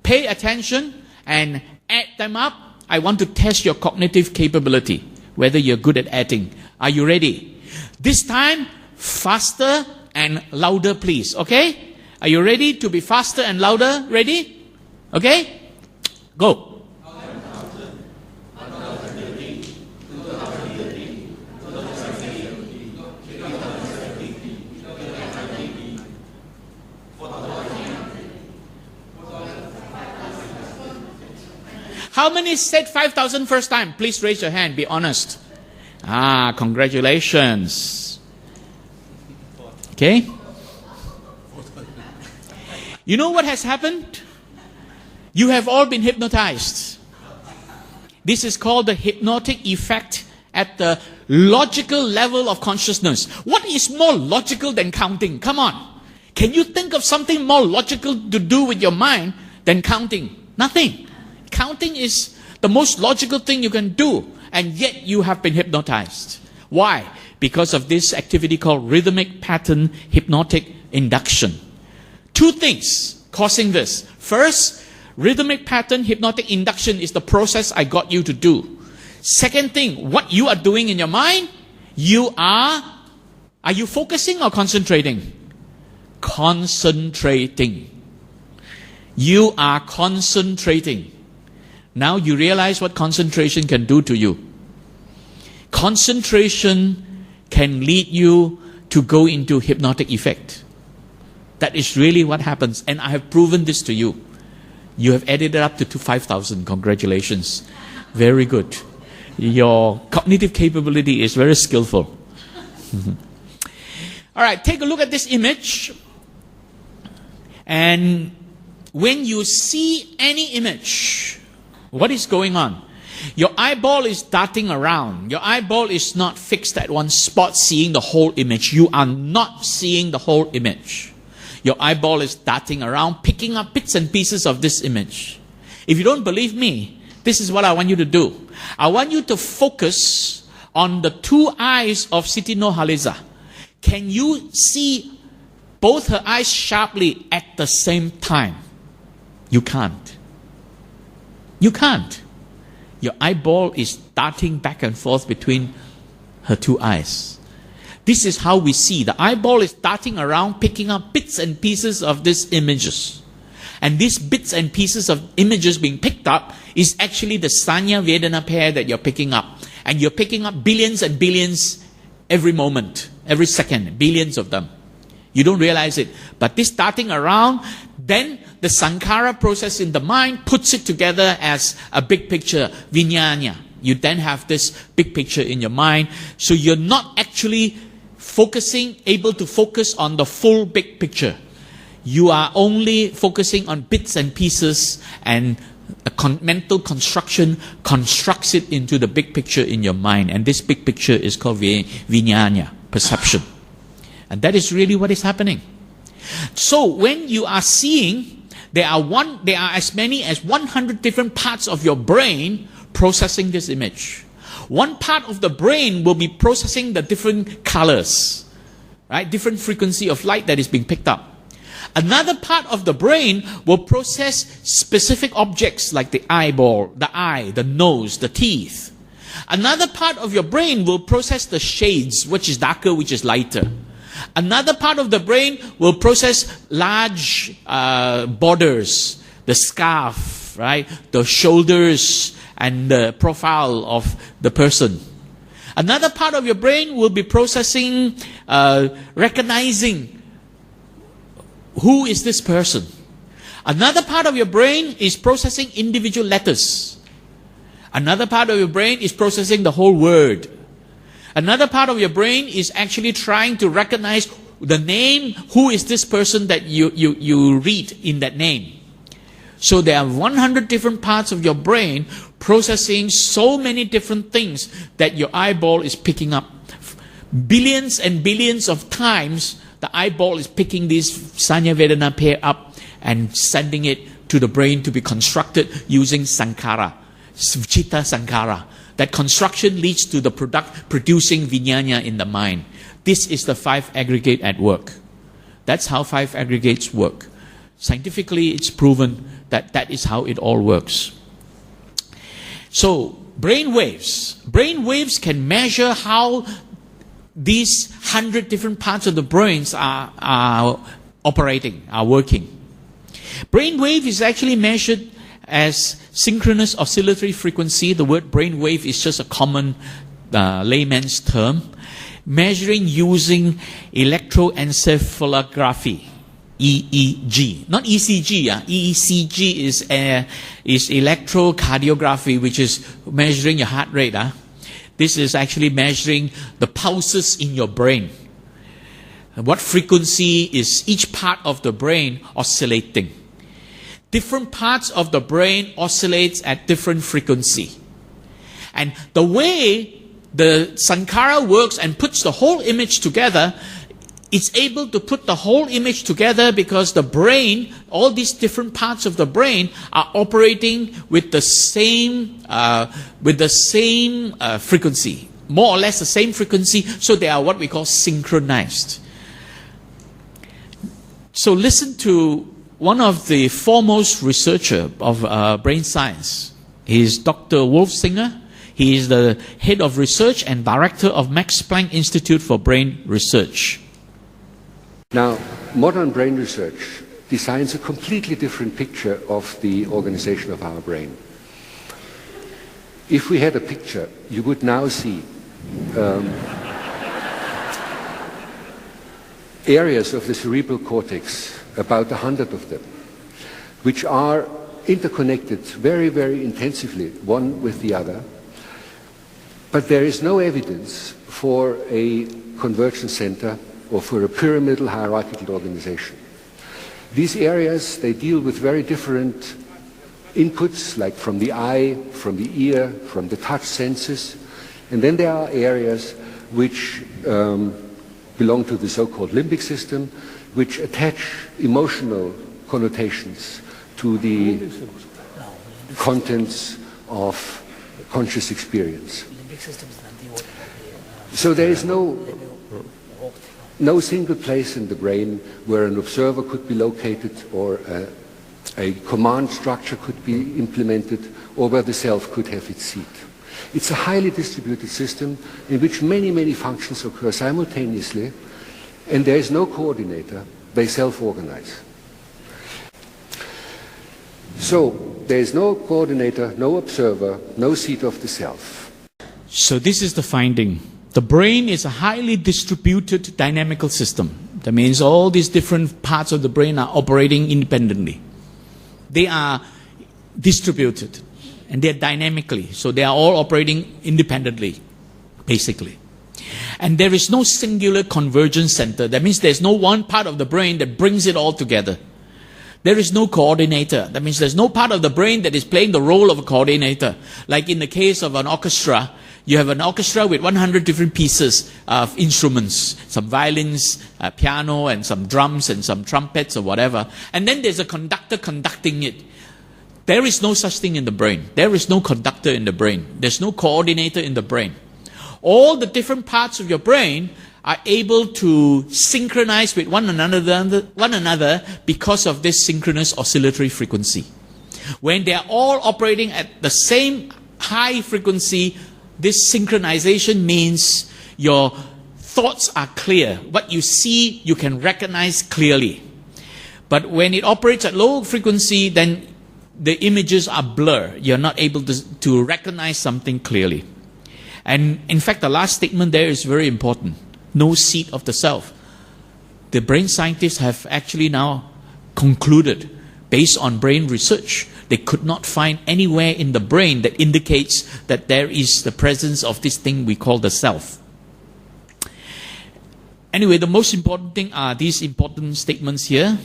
pay attention and add them up. I want to test your cognitive capability, whether you're good at adding. Are you ready? This time, faster and louder, please. Okay? Are you ready to be faster and louder? Ready? Okay? Go. 1,030. How many said 5,000 first time? Please raise your hand. Be honest. Congratulations. Okay? You know what has happened? You have all been hypnotized. This is called the hypnotic effect at the logical level of consciousness. What is more logical than counting? Come on. Can you think of something more logical to do with your mind than counting? Nothing. Counting is the most logical thing you can do, and yet you have been hypnotized. Why? Because of this activity called rhythmic pattern hypnotic induction. Two things causing this. First, rhythmic pattern hypnotic induction is the process I got you to do. Second thing, what you are doing in your mind, are you focusing or concentrating? Concentrating. You are concentrating. Now you realize what concentration can do to you. Concentration can lead you to go into hypnotic effect. That is really what happens. And I have proven this to you. You have added it up to 5,000. Congratulations. Very good. Your cognitive capability is very skillful. All right, take a look at this image. And when you see any image, what is going on? Your eyeball is darting around. Your eyeball is not fixed at one spot seeing the whole image. You are not seeing the whole image. Your eyeball is darting around, picking up bits and pieces of this image. If you don't believe me, this is what I want you to do. I want you to focus on the two eyes of Siti Nurhaliza. Can you see both her eyes sharply at the same time? You can't. You can't. Your eyeball is darting back and forth between her two eyes. This is how we see. The eyeball is darting around, picking up bits and pieces of these images. And these bits and pieces of images being picked up is actually the Sanya Vedana pair that you're picking up. And you're picking up billions and billions every moment, every second, billions of them. You don't realize it. But this darting around, then the Sankara process in the mind puts it together as a big picture, Vijnana. You then have this big picture in your mind. So you're not actually able to focus on the full big picture. you are only focusing on bits and pieces, and a mental construction constructs it into the big picture in your mind. And this big picture is called vijnana, perception. And that is really what is happening. So when you are seeing, there are as many as 100 different parts of your brain processing this image. One part of the brain will be processing the different colors, right? Different frequency of light that is being picked up. Another part of the brain will process specific objects like the eyeball, the eye, the nose, the teeth. Another part of your brain will process the shades, which is darker, which is lighter. Another part of the brain will process large borders, the scarf, right? The shoulders and the profile of the person. Another part of your brain will be processing, recognizing who is this person. Another part of your brain is processing individual letters. Another part of your brain is processing the whole word. Another part of your brain is actually trying to recognize the name, who is this person that you read in that name. So there are 100 different parts of your brain processing so many different things that your eyeball is picking up. Billions and billions of times, the eyeball is picking this Sanya Vedana pair up and sending it to the brain to be constructed using Sankara, Chitta Sankara. That construction leads to the producing vijnana in the mind. This is the 5 aggregate at work. That's how 5 aggregates work. Scientifically, it's proven that that is how it all works. So, brain waves. Brain waves can measure how these 100 different parts of the brains are operating, are working. Brain wave is actually measured as synchronous oscillatory frequency. The word brain wave is just a common layman's term. Measuring using electroencephalography, EEG. Not ECG. EECG is electrocardiography, which is measuring your heart rate. This is actually measuring the pulses in your brain. What frequency is each part of the brain oscillating? Different parts of the brain oscillates at different frequency. And the way the Sankara works and puts the whole image together, it's able to put the whole image together because the brain, all these different parts of the brain are operating with the same frequency, more or less the same frequency, so they are what we call synchronized. So listen to one of the foremost researcher of brain science. He is Dr. Wolfsinger. He is the head of research and director of Max Planck Institute for Brain Research. Now, modern brain research designs a completely different picture of the organization of our brain. If we had a picture, you would now see areas of the cerebral cortex, about 100 of them, which are interconnected very, very intensively, one with the other. But there is no evidence for a convergence center or for a pyramidal hierarchical organization. These areas, they deal with very different inputs, like from the eye, from the ear, from the touch senses. And then there are areas which belong to the so-called limbic system, which attach emotional connotations to the contents of conscious experience. So there is no single place in the brain where an observer could be located, or a command structure could be implemented, or where the self could have its seat. It's a highly distributed system in which many, many functions occur simultaneously, and there is no coordinator. They self-organize. So there is no coordinator, no observer, no seat of the self. So this is the finding. The brain is a highly distributed dynamical system. That means all these different parts of the brain are operating independently. They are distributed and they are dynamically. So they are all operating independently, basically. And there is no singular convergence center. That means there's no one part of the brain that brings it all together. There is no coordinator. That means there's no part of the brain that is playing the role of a coordinator. Like in the case of an orchestra, you have an orchestra with 100 different pieces of instruments, some violins, piano, and some drums, and some trumpets, or whatever. And then there's a conductor conducting it. There is no such thing in the brain. There is no conductor in the brain. There's no coordinator in the brain. All the different parts of your brain are able to synchronize with one another because of this synchronous oscillatory frequency. When they are all operating at the same high frequency, this synchronization means your thoughts are clear. What you see, you can recognize clearly. But when it operates at low frequency, then the images are blurred. You're not able to recognize something clearly. And in fact, the last statement there is very important. No seat of the self. The brain scientists have actually now concluded, based on brain research, they could not find anywhere in the brain that indicates that there is the presence of this thing we call the self. Anyway, the most important thing are these important statements here.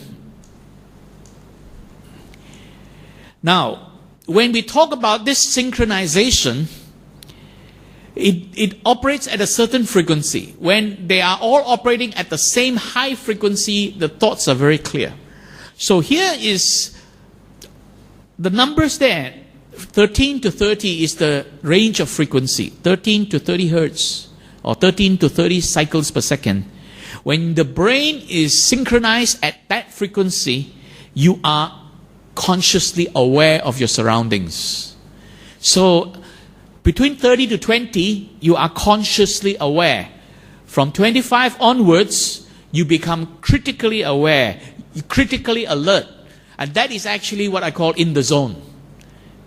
Now, when we talk about this synchronization, it operates at a certain frequency. When they are all operating at the same high frequency, the thoughts are very clear. So here is the numbers there. 13 to 30 is the range of frequency. 13 to 30 hertz, or 13 to 30 cycles per second. When the brain is synchronized at that frequency, you are consciously aware of your surroundings. So between 30 to 20, you are consciously aware. From 25 onwards, you become critically aware, critically alert. And that is actually what I call in the zone.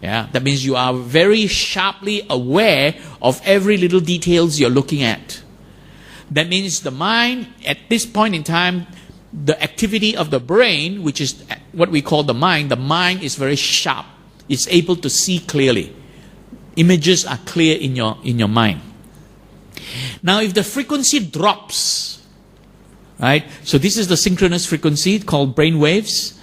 Yeah, that means you are very sharply aware of every little details you're looking at. That means the mind, at this point in time, the activity of the brain, which is what we call the mind is very sharp. It's able to see clearly. Images are clear in your mind. Now, if the frequency drops, right? So this is the synchronous frequency called brain waves.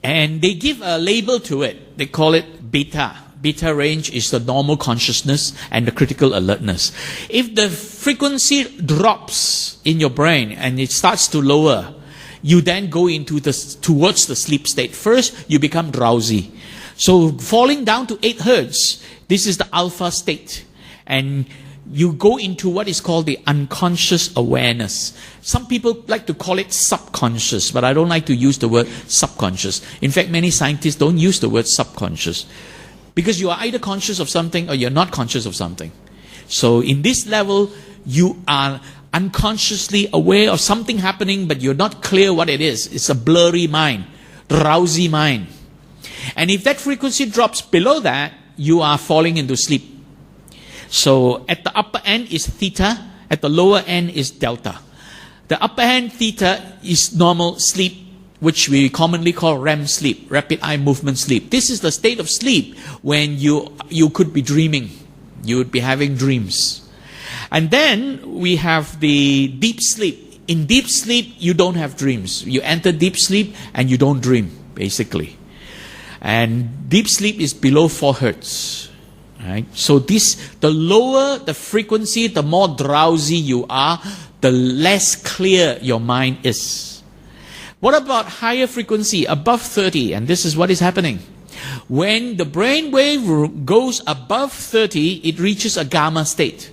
And they give a label to it. They call it beta. Beta range is the normal consciousness and the critical alertness. If the frequency drops in your brain and it starts to lower, you then go into towards the sleep state. First, you become drowsy. So falling down to 8 hertz, this is the alpha state. And you go into what is called the unconscious awareness. Some people like to call it subconscious, but I don't like to use the word subconscious. In fact, many scientists don't use the word subconscious, because you are either conscious of something or you're not conscious of something. So in this level, you are unconsciously aware of something happening, but you're not clear what it is. It's a blurry mind, drowsy mind. And if that frequency drops below that, you are falling into sleep. So at the upper end is theta, at the lower end is delta. The upper end theta is normal sleep, which we commonly call REM sleep, rapid eye movement sleep. This is the state of sleep when you could be dreaming. You would be having dreams. And then we have the deep sleep. In deep sleep, you don't have dreams. You enter deep sleep and you don't dream, basically. And deep sleep is below 4 hertz. Right? So the lower the frequency, the more drowsy you are, the less clear your mind is. What about higher frequency, above 30? And this is what is happening. When the brain wave goes above 30, it reaches a gamma state.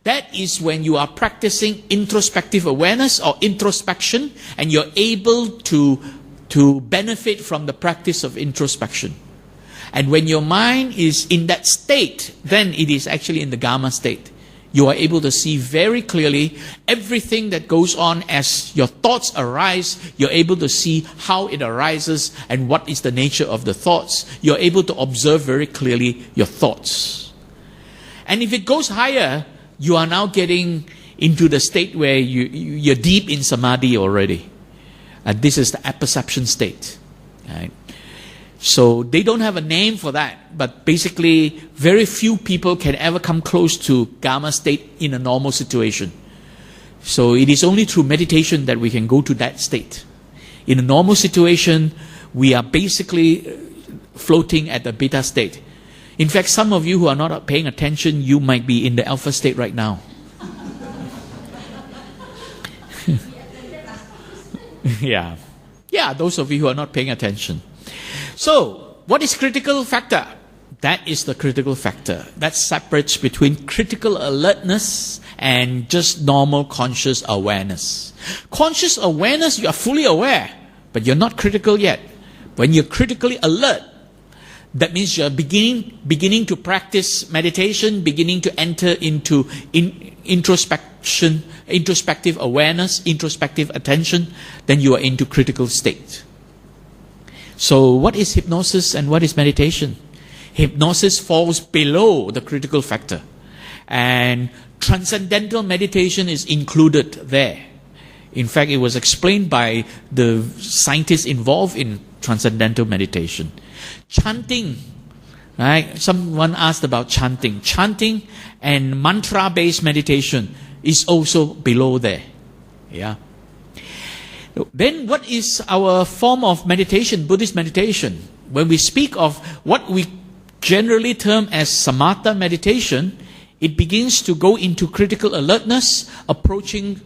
That is when you are practicing introspective awareness or introspection, and you're able to benefit from the practice of introspection. And when your mind is in that state, then it is actually in the gamma state. You are able to see very clearly everything that goes on as your thoughts arise. You're able to see how it arises and what is the nature of the thoughts. You're able to observe very clearly your thoughts. And if it goes higher, you are now getting into the state where you're deep in samadhi already. And this is the apperception state. Right? So they don't have a name for that, but basically very few people can ever come close to gamma state in a normal situation. So it is only through meditation that we can go to that state. In a normal situation, we are basically floating at the beta state. In fact, some of you who are not paying attention, you might be in the alpha state right now. Yeah. Yeah, those of you who are not paying attention. So, what is critical factor? That is the critical factor. That separates between critical alertness and just normal conscious awareness. Conscious awareness, you are fully aware, but you're not critical yet. When you're critically alert, that means you're beginning to practice meditation, beginning to enter into introspection, introspective awareness, introspective attention, then you are into critical state. So what is hypnosis and what is meditation? Hypnosis falls below the critical factor. And transcendental meditation is included there. In fact, it was explained by the scientists involved in transcendental meditation. Chanting, right? Someone asked about chanting. Chanting and mantra-based meditation is also below there. Yeah. Then what is our form of meditation, Buddhist meditation? When we speak of what we generally term as samatha meditation, it begins to go into critical alertness, approaching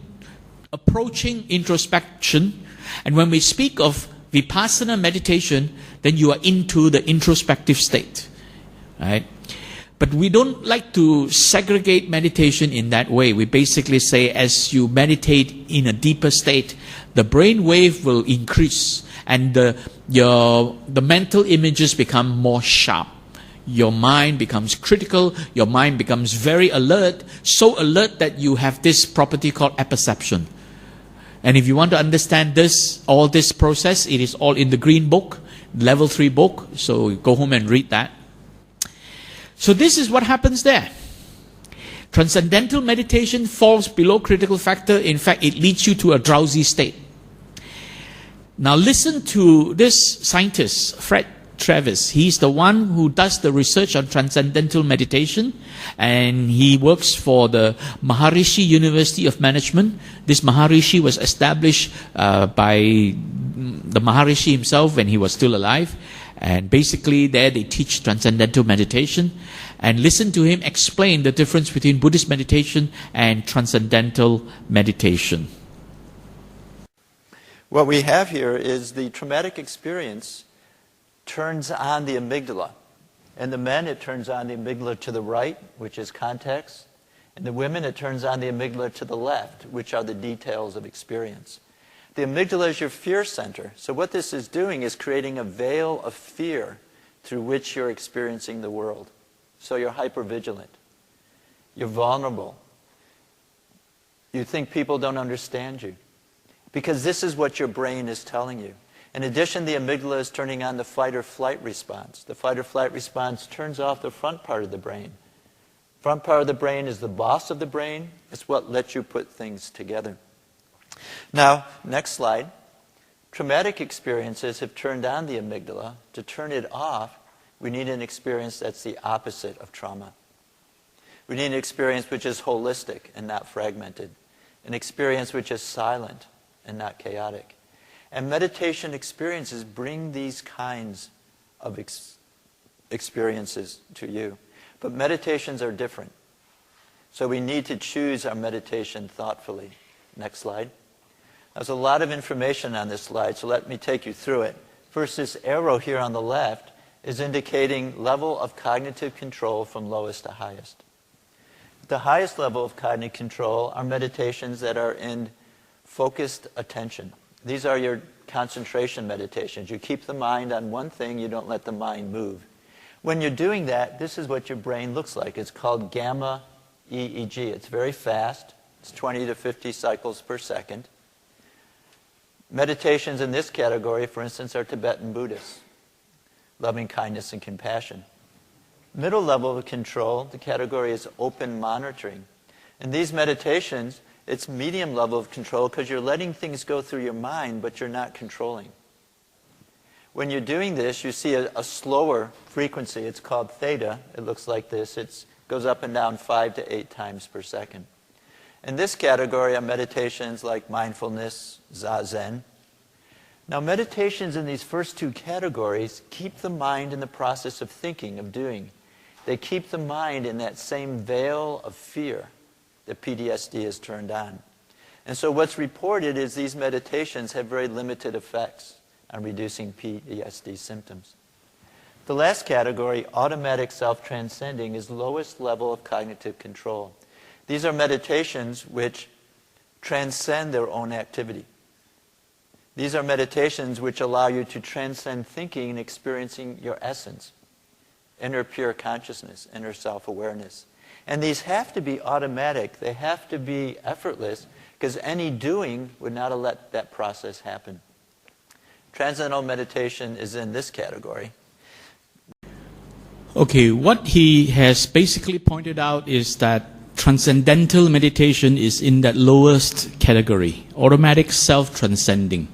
introspection. And when we speak of Vipassana meditation, then you are into the introspective state, right? But we don't like to segregate meditation in that way. We basically say as you meditate in a deeper state, the brain wave will increase and the mental images become more sharp. Your mind becomes critical, your mind becomes very alert, so alert that you have this property called apperception. And if you want to understand this, all this process, it is all in the green book, level 3 book, so go home and read that. So this is what happens there. Transcendental meditation falls below critical factor. In fact, it leads you to a drowsy state. Now listen to this scientist, Fred Travis. He's the one who does the research on transcendental meditation, and he works for the Maharishi University of Management. This Maharishi was established by the Maharishi himself when he was still alive, and basically there they teach transcendental meditation. And listen to him explain the difference between Buddhist meditation and transcendental meditation. What we have here is the traumatic experience turns on the amygdala. In the men, it turns on the amygdala to the right, which is context. In the women, it turns on the amygdala to the left, which are the details of experience. The amygdala is your fear center. So what this is doing is creating a veil of fear through which you're experiencing the world. So you're hypervigilant. You're vulnerable. You think people don't understand you. Because this is what your brain is telling you. In addition, the amygdala is turning on the fight or flight response. The fight or flight response turns off the front part of the brain. Front part of the brain is the boss of the brain. It's what lets you put things together. Now, next slide. Traumatic experiences have turned on the amygdala. To turn it off, we need an experience that's the opposite of trauma. We need an experience which is holistic and not fragmented. An experience which is silent and not chaotic. And meditation experiences bring these kinds of experiences to you. But meditations are different. So we need to choose our meditation thoughtfully. Next slide. There's a lot of information on this slide, so let me take you through it. First, this arrow here on the left is indicating level of cognitive control from lowest to highest. The highest level of cognitive control are meditations that are in focused attention. These are your concentration meditations. You keep the mind on one thing, you don't let the mind move. When you're doing that, this is what your brain looks like. It's called gamma EEG. It's very fast. It's 20 to 50 cycles per second. Meditations in this category, for instance, are Tibetan Buddhists. Loving kindness and compassion. Middle level of control, the category is open monitoring. In these meditations, it's medium level of control because you're letting things go through your mind, but you're not controlling. When you're doing this, you see a slower frequency. It's called theta. It looks like this. It goes up and down 5 to 8 times per second. In this category are meditations like mindfulness, zazen. Now, meditations in these first two categories keep the mind in the process of thinking, of doing. They keep the mind in that same veil of fear that PTSD has turned on. And so what's reported is these meditations have very limited effects on reducing PTSD symptoms. The last category, automatic self-transcending, is lowest level of cognitive control. These are meditations which transcend their own activity. These are meditations which allow you to transcend thinking and experiencing your essence, inner pure consciousness, inner self-awareness. And these have to be automatic. They have to be effortless, because any doing would not have let that process happen. Transcendental meditation is in this category. Okay, what he has basically pointed out is that transcendental meditation is in that lowest category, automatic self-transcending.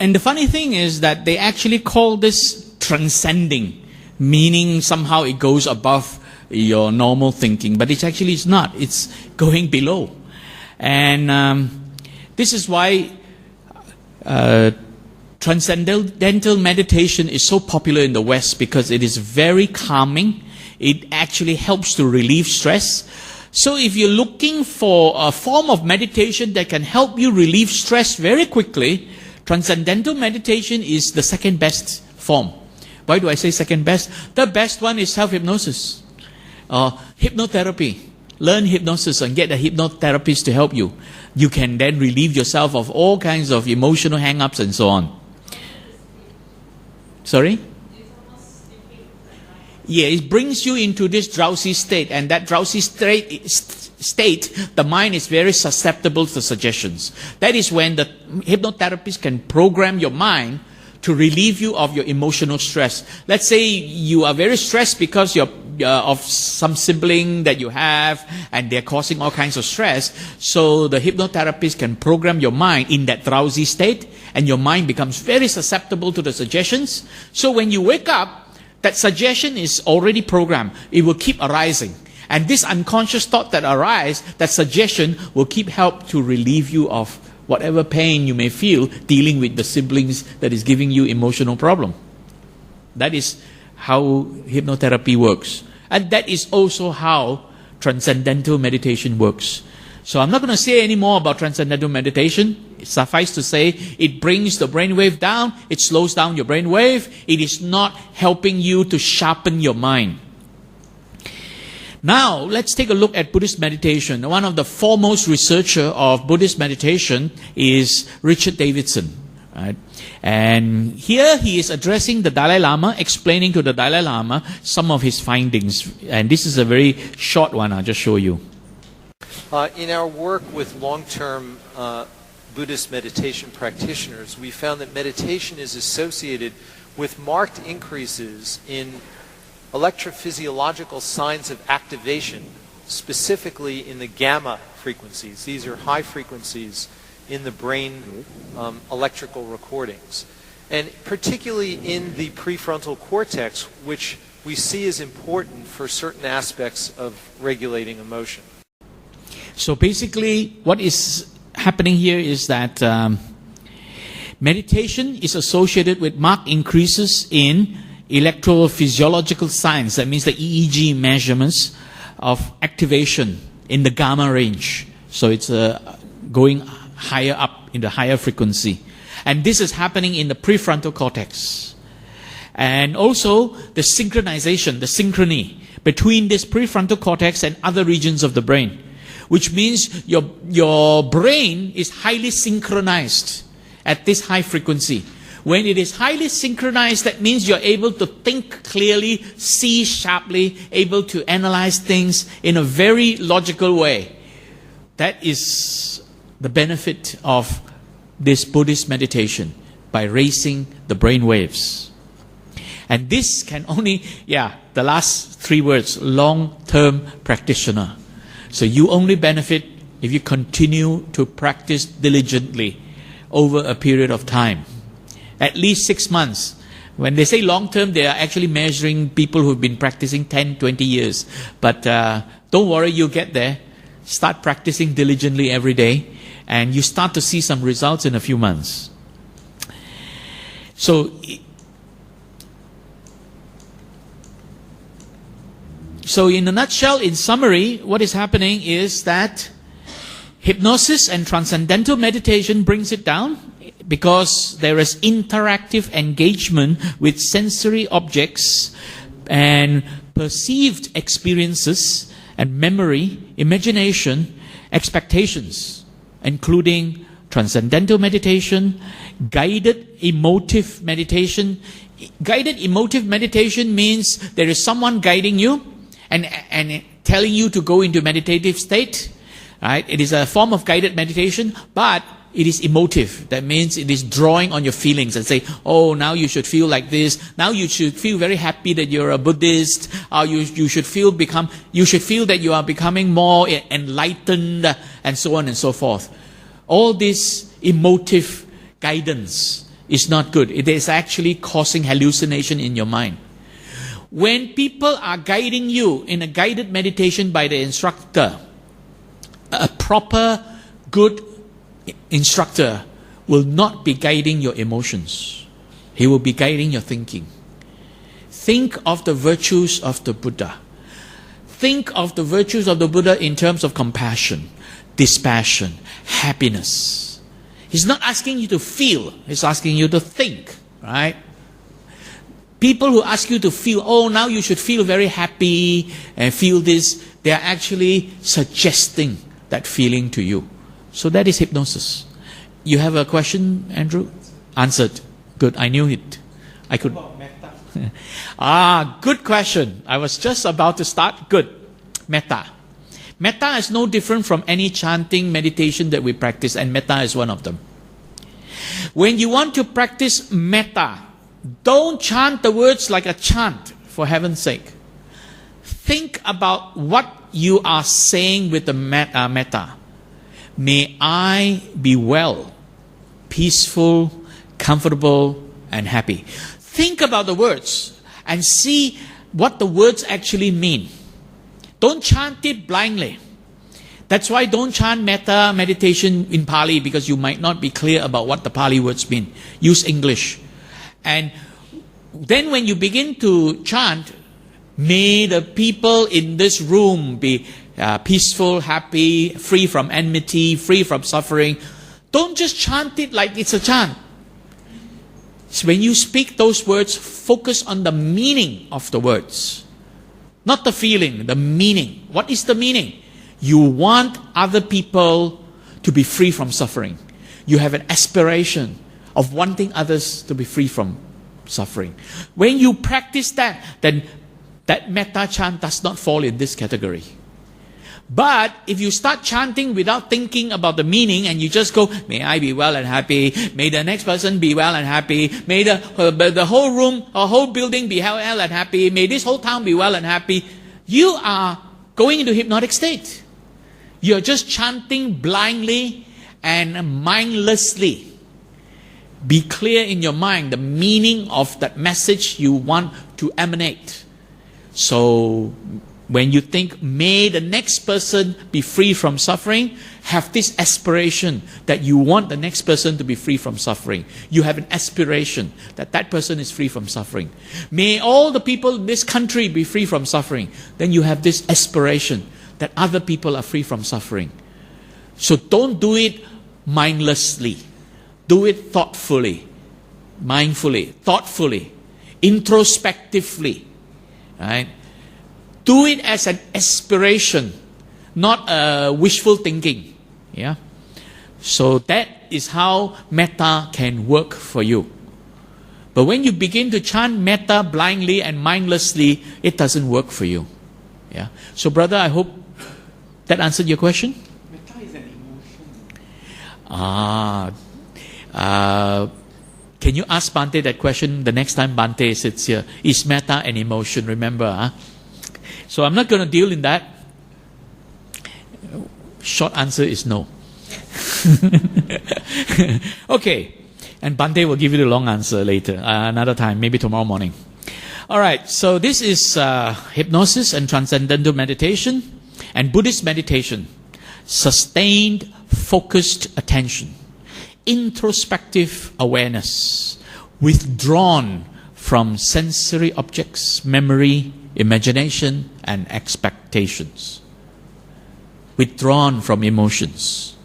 And the funny thing is that they actually call this transcending, meaning somehow it goes above your normal thinking, but it's not. It's going below. And this is why Transcendental meditation is so popular in the West, because it is very calming. It actually helps to relieve stress. So if you're looking for a form of meditation that can help you relieve stress very quickly, Transcendental meditation is the second best form. Why do I say second best? The best one is self-hypnosis or hypnotherapy. Learn hypnosis and get a hypnotherapist to help you. You can then relieve yourself of all kinds of emotional hang-ups and so on. Sorry? Yeah, it brings you into this drowsy state, and that drowsy state, the mind is very susceptible to suggestions. That is when the hypnotherapist can program your mind to relieve you of your emotional stress. Let's say you are very stressed because of some sibling that you have, and they're causing all kinds of stress. So the hypnotherapist can program your mind in that drowsy state, and your mind becomes very susceptible to the suggestions. So when you wake up, that suggestion is already programmed. It will keep arising. And this unconscious thought that arises, that suggestion will keep help to relieve you of whatever pain you may feel dealing with the siblings that is giving you emotional problem. That is how hypnotherapy works. And that is also how transcendental meditation works. So I'm not going to say any more about transcendental meditation. Suffice to say, it brings the brainwave down, it slows down your brainwave. It is not helping you to sharpen your mind. Now, let's take a look at Buddhist meditation. One of the foremost researcher of Buddhist meditation is Richard Davidson. Right? And here he is addressing the Dalai Lama, explaining to the Dalai Lama some of his findings. And this is a very short one, I'll just show you. In our work with long-term Buddhist meditation practitioners, we found that meditation is associated with marked increases in electrophysiological signs of activation, specifically in the gamma frequencies. These are high frequencies in the brain electrical recordings. And particularly in the prefrontal cortex, which we see as important for certain aspects of regulating emotion. So basically, what is happening here is that meditation is associated with marked increases in electrophysiological signs. That means the EEG measurements of activation in the gamma range. So it's going higher up in the higher frequency. And this is happening in the prefrontal cortex. And also the synchronization, the synchrony between this prefrontal cortex and other regions of the brain, which means your brain is highly synchronized at this high frequency. When it is highly synchronized, that means you're able to think clearly, see sharply, able to analyze things in a very logical way. That is the benefit of this Buddhist meditation, by raising the brain waves. And this can only, the last 3 words, long-term practitioner. So you only benefit if you continue to practice diligently over a period of time. At least 6 months. When they say long term, they are actually measuring people who've been practicing 10, 20 years. But don't worry, you'll get there. Start practicing diligently every day, and you start to see some results in a few months. So in a nutshell, in summary, what is happening is that hypnosis and transcendental meditation brings it down because there is interactive engagement with sensory objects and perceived experiences and memory, imagination, expectations, including transcendental meditation, guided emotive meditation. Guided emotive meditation means there is someone guiding you and telling you to go into meditative state. Right? It is a form of guided meditation, but it is emotive. That means it is drawing on your feelings and say, oh, now you should feel like this. Now you should feel very happy that you're a Buddhist. You should feel that you are becoming more enlightened, and so on and so forth. All this emotive guidance is not good. It is actually causing hallucination in your mind. When people are guiding you in a guided meditation by the instructor, a proper, good instructor will not be guiding your emotions. He will be guiding your thinking. Think of the virtues of the Buddha. Think of the virtues of the Buddha in terms of compassion, dispassion, happiness. He's not asking you to feel, he's asking you to think, right? People who ask you to feel, oh, now you should feel very happy and feel this, they are actually suggesting that feeling to you. So that is hypnosis. You have a question, Andrew? Answered. Good, I knew it. I could. Good question. I was just about to start. Good. Metta. Metta is no different from any chanting meditation that we practice, and metta is one of them. When you want to practice metta, don't chant the words like a chant, for heaven's sake. Think about what you are saying with the metta. May I be well, peaceful, comfortable, and happy. Think about the words and see what the words actually mean. Don't chant it blindly. That's why don't chant metta meditation in Pali, because you might not be clear about what the Pali words mean. Use English. And then when you begin to chant, may the people in this room be peaceful, happy, free from enmity, free from suffering. Don't just chant it like it's a chant. So when you speak those words, focus on the meaning of the words. Not the feeling, the meaning. What is the meaning? You want other people to be free from suffering. You have an aspiration of wanting others to be free from suffering. When you practice that, then that metta chant does not fall in this category. But if you start chanting without thinking about the meaning and you just go, may I be well and happy, may the next person be well and happy, may the whole room or whole building be well and happy, may this whole town be well and happy, you are going into hypnotic state. You're just chanting blindly and mindlessly. Be clear in your mind the meaning of that message you want to emanate. So when you think, may the next person be free from suffering, have this aspiration that you want the next person to be free from suffering. You have an aspiration that that person is free from suffering. May all the people in this country be free from suffering. Then you have this aspiration that other people are free from suffering. So don't do it mindlessly. Do it thoughtfully, mindfully, thoughtfully, introspectively. Right? Do it as an aspiration, not a wishful thinking. Yeah. So that is how metta can work for you. But when you begin to chant metta blindly and mindlessly, it doesn't work for you. Yeah. So brother, I hope that answered your question. Metta is an emotion. Can you ask Bhante that question the next time Bhante sits here? Is metta an emotion? Remember, So I'm not going to deal in that. Short answer is no. Okay. And Bante will give you the long answer later, another time, maybe tomorrow morning. All right, so this is hypnosis and transcendental meditation and Buddhist meditation. Sustained, focused attention. Introspective awareness. Withdrawn from sensory objects, memory, imagination, and expectations. Withdrawn from emotions.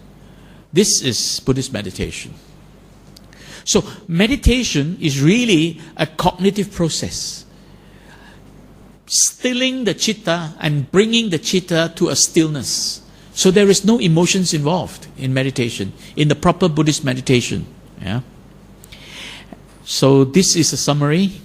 This is Buddhist meditation. So meditation is really a cognitive process. Stilling the chitta and bringing the chitta to a stillness. So there is no emotions involved in meditation, in the proper Buddhist meditation. Yeah. So this is a summary.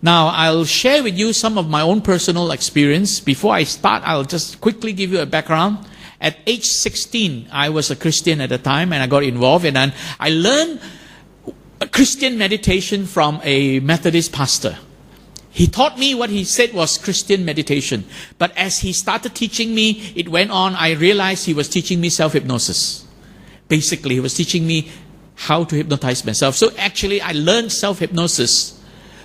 Now I'll share with you some of my own personal experience. Before I start, I'll just quickly give you a background. At age 16, I was a Christian at the time and I got involved and I learned Christian meditation from a Methodist pastor. He taught me what he said was Christian meditation. But as he started teaching me, it went on, I realized he was teaching me self-hypnosis. Basically, he was teaching me how to hypnotize myself. So actually, I learned self-hypnosis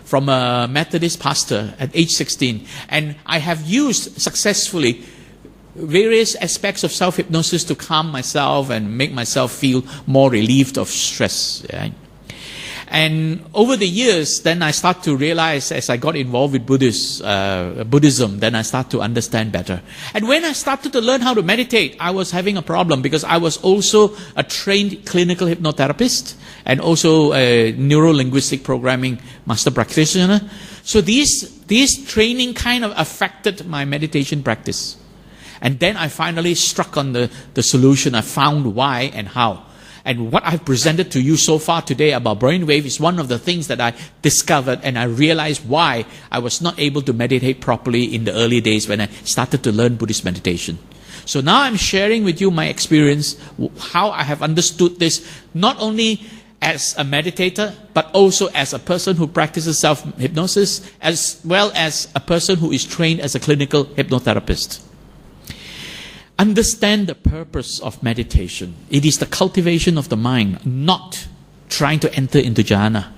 from a Methodist pastor at age 16. And I have used successfully various aspects of self-hypnosis to calm myself and make myself feel more relieved of stress. Yeah. And over the years, then I start to realize as I got involved with Buddhism, then I start to understand better. And when I started to learn how to meditate, I was having a problem because I was also a trained clinical hypnotherapist and also a neuro-linguistic programming master practitioner. So these training kind of affected my meditation practice. And then I finally struck on the solution. I found why and how. And what I've presented to you so far today about brainwave is one of the things that I discovered and I realized why I was not able to meditate properly in the early days when I started to learn Buddhist meditation. So now I'm sharing with you my experience, how I have understood this, not only as a meditator, but also as a person who practices self-hypnosis, as well as a person who is trained as a clinical hypnotherapist. Understand the purpose of meditation. It is the cultivation of the mind, not trying to enter into jhana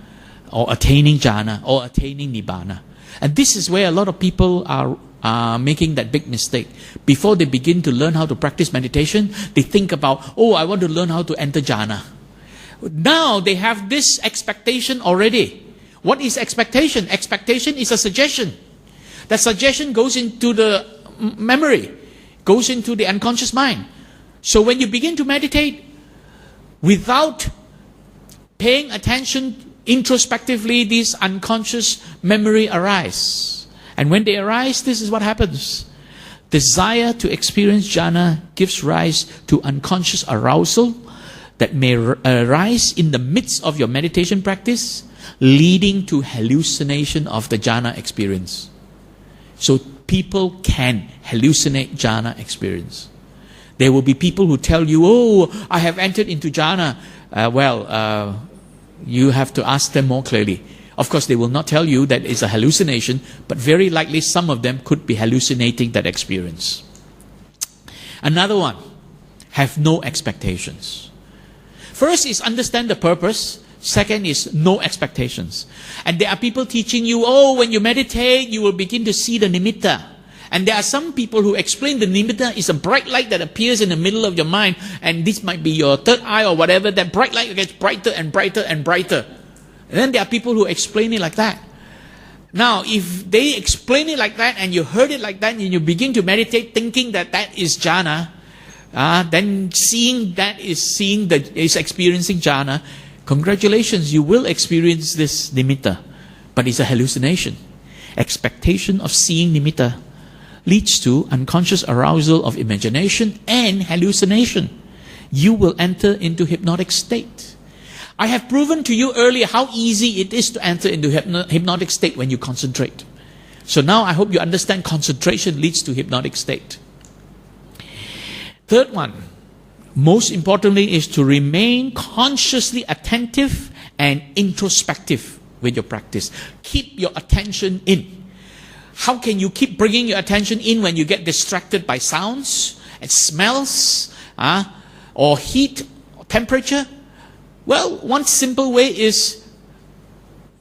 or attaining nibbana. And this is where a lot of people are making that big mistake. Before they begin to learn how to practice meditation, they think about, oh, I want to learn how to enter jhana. Now they have this expectation already. What is expectation? Expectation is a suggestion. That suggestion goes into the memory, goes into the unconscious mind. So when you begin to meditate without paying attention introspectively, these unconscious memory arise. And when they arise, this is what happens. Desire to experience jhana gives rise to unconscious arousal that may arise in the midst of your meditation practice, leading to hallucination of the jhana experience. So people can hallucinate jhana experience. There will be people who tell you, oh, I have entered into jhana. You have to ask them more clearly. Of course, they will not tell you that it's a hallucination, but very likely some of them could be hallucinating that experience. Another one, have no expectations. First is understand the purpose. Second is no expectations. And there are people teaching you, oh, when you meditate, you will begin to see the nimitta. And there are some people who explain the nimitta is a bright light that appears in the middle of your mind, and this might be your third eye or whatever. That bright light gets brighter and brighter and brighter. And then there are people who explain it like that. Now, if they explain it like that and you heard it like that and you begin to meditate thinking that that is jhana, then seeing that is experiencing jhana, congratulations, you will experience this nimitta. But it's a hallucination. Expectation of seeing nimitta leads to unconscious arousal of imagination and hallucination. You will enter into hypnotic state. I have proven to you earlier how easy it is to enter into hypnotic state when you concentrate. So now I hope you understand concentration leads to hypnotic state. Third one, most importantly, is to remain consciously attentive and introspective with your practice. Keep your attention in. How can you keep bringing your attention in when you get distracted by sounds and smells or heat or temperature? Well, one simple way is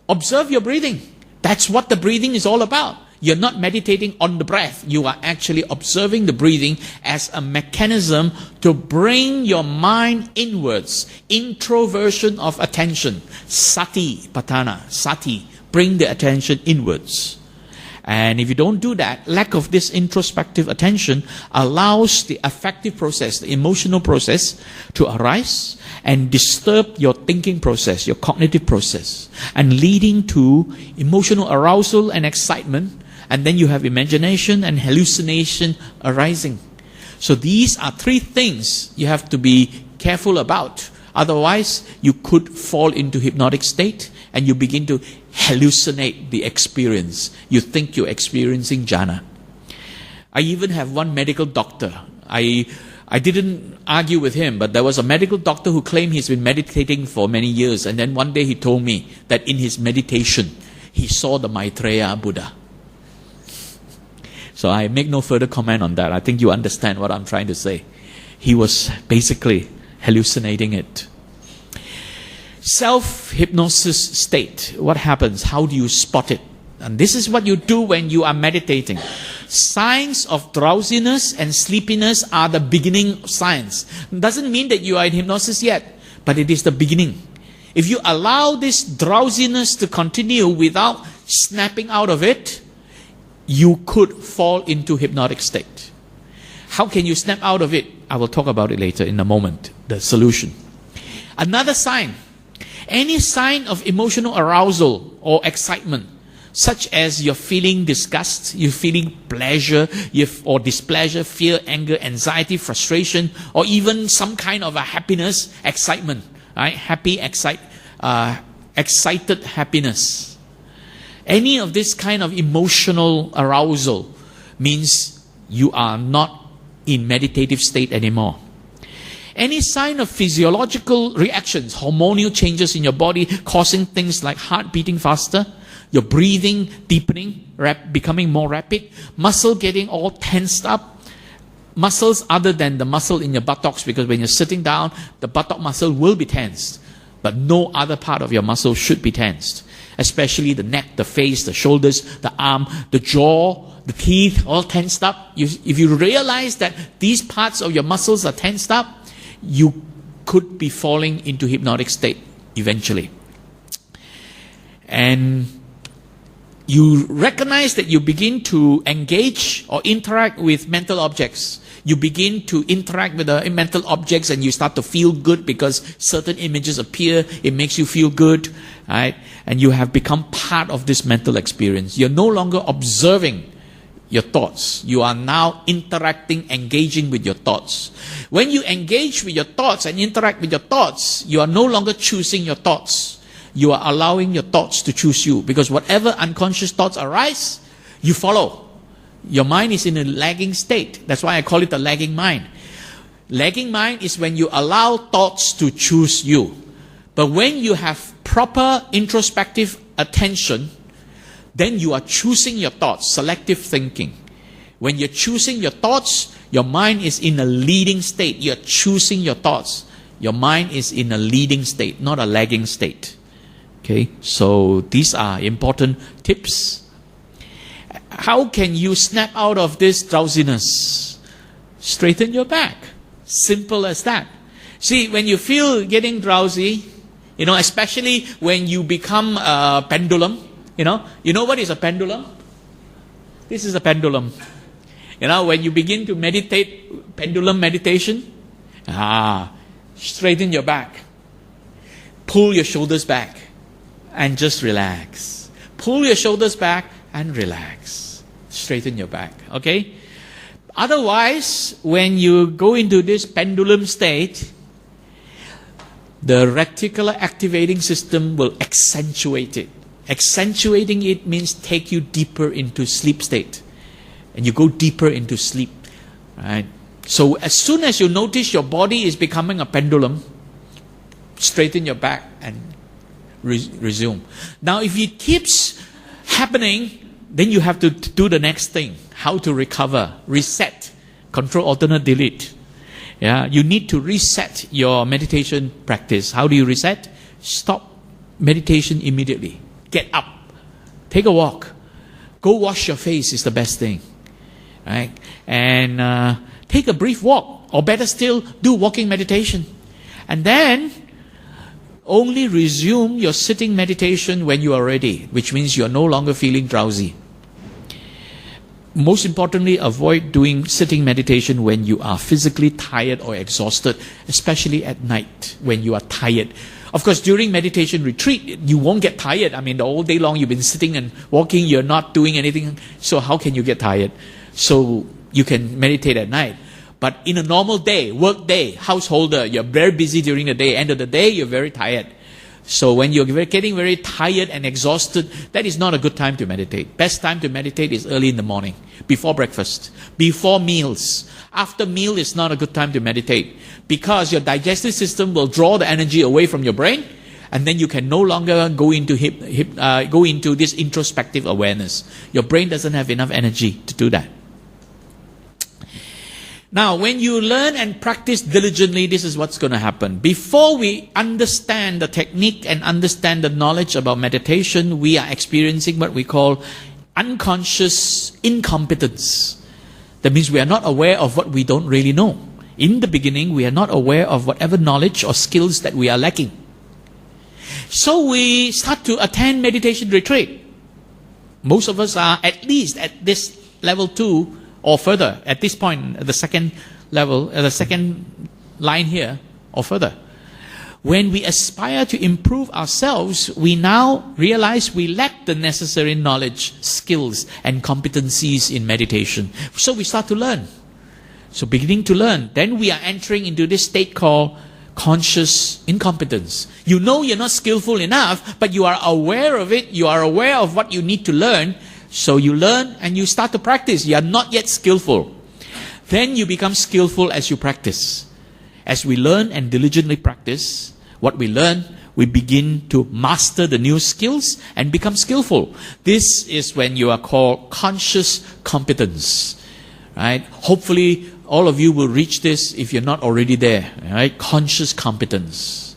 observe your breathing. That's what the breathing is all about. You're not meditating on the breath. You are actually observing the breathing as a mechanism to bring your mind inwards. Introversion of attention. Sati patana. Sati. Bring the attention inwards. And if you don't do that, lack of this introspective attention allows the affective process, the emotional process to arise and disturb your thinking process, your cognitive process, and leading to emotional arousal and excitement. And then you have imagination and hallucination arising. So these are three things you have to be careful about. Otherwise, you could fall into hypnotic state and you begin to hallucinate the experience. You think you're experiencing jhana. I even have one medical doctor. I didn't argue with him, but there was a medical doctor who claimed he's been meditating for many years. And then one day he told me that in his meditation, he saw the Maitreya Buddha. So I make no further comment on that. I think you understand what I'm trying to say. He was basically hallucinating it. Self-hypnosis state. What happens? How do you spot it? And this is what you do when you are meditating. Signs of drowsiness and sleepiness are the beginning signs. It doesn't mean that you are in hypnosis yet, but it is the beginning. If you allow this drowsiness to continue without snapping out of it, you could fall into hypnotic state. How can you snap out of it? I will talk about it later in a moment, the solution. Another sign, any sign of emotional arousal or excitement, such as you're feeling disgust, you're feeling pleasure, or displeasure, fear, anger, anxiety, frustration, or even some kind of a happiness, excitement, right? Excited happiness. Any of this kind of emotional arousal means you are not in meditative state anymore. Any sign of physiological reactions, hormonal changes in your body causing things like heart beating faster, your breathing deepening, becoming more rapid, muscle getting all tensed up, muscles other than the muscle in your buttocks, because when you're sitting down, the buttock muscle will be tensed, but no other part of your muscle should be tensed. Especially the neck, the face, the shoulders, the arm, the jaw, the teeth, all tensed up. If you realize that these parts of your muscles are tensed up, you could be falling into hypnotic state eventually. And you recognize that you begin to engage or interact with mental objects. You begin to interact with the mental objects and you start to feel good because certain images appear. It makes you feel good, right? And you have become part of this mental experience. You're no longer observing your thoughts. You are now interacting, engaging with your thoughts. When you engage with your thoughts and interact with your thoughts, you are no longer choosing your thoughts. You are allowing your thoughts to choose you, because whatever unconscious thoughts arise, you follow. Your mind is in a lagging state. That's why I call it a lagging mind. Lagging mind is when you allow thoughts to choose you. But when you have proper introspective attention, then you are choosing your thoughts, selective thinking. When you're choosing your thoughts, your mind is in a leading state. You're choosing your thoughts. Your mind is in a leading state, not a lagging state. Okay, so these are important tips. How can you snap out of this drowsiness? Straighten your back. Simple as that. See, when you feel getting drowsy, especially when you become a pendulum, you know what is a pendulum? This is a pendulum. When you begin to meditate, pendulum meditation, straighten your back. Pull your shoulders back and just relax. Pull your shoulders back and relax. Straighten your back, okay? Otherwise, when you go into this pendulum state, the reticular activating system will accentuate it. Accentuating it means take you deeper into sleep state. And you go deeper into sleep, right? So as soon as you notice your body is becoming a pendulum, straighten your back and resume. Now, if it keeps happening, then you have to do the next thing. How to recover, reset, control, alternate, delete. Yeah, you need to reset your meditation practice. How do you reset? Stop meditation immediately. Get up. Take a walk. Go wash your face is the best thing. Right? And take a brief walk. Or better still, do walking meditation. And then only resume your sitting meditation when you are ready, which means you are no longer feeling drowsy. Most importantly, avoid doing sitting meditation when you are physically tired or exhausted, especially at night when you are tired. Of course, during meditation retreat, you won't get tired. I mean, the whole day long you've been sitting and walking, you're not doing anything. So how can you get tired? So you can meditate at night. But in a normal day, work day, householder, you're very busy during the day. End of the day, you're very tired. So when you're getting very tired and exhausted, that is not a good time to meditate. Best time to meditate is early in the morning, before breakfast, before meals. After meal is not a good time to meditate because your digestive system will draw the energy away from your brain, and then you can no longer go into this introspective awareness. Your brain doesn't have enough energy to do that. Now, when you learn and practice diligently, this is what's going to happen. Before we understand the technique and understand the knowledge about meditation, we are experiencing what we call unconscious incompetence. That means we are not aware of what we don't really know. In the beginning, we are not aware of whatever knowledge or skills that we are lacking. So we start to attend meditation retreat. Most of us are at least at this level 2 or further, at this point, at the second level, the second line here, or further. When we aspire to improve ourselves, we now realize we lack the necessary knowledge, skills, and competencies in meditation. So we start to learn. So beginning to learn, then we are entering into this state called conscious incompetence. You know you're not skillful enough, but you are aware of it, you are aware of what you need to learn. So you learn and you start to practice. You are not yet skillful. Then you become skillful as you practice. As we learn and diligently practice what we learn, we begin to master the new skills and become skillful. This is when you are called conscious competence. Right? Hopefully all of you will reach this if you're not already there. Right? Conscious competence.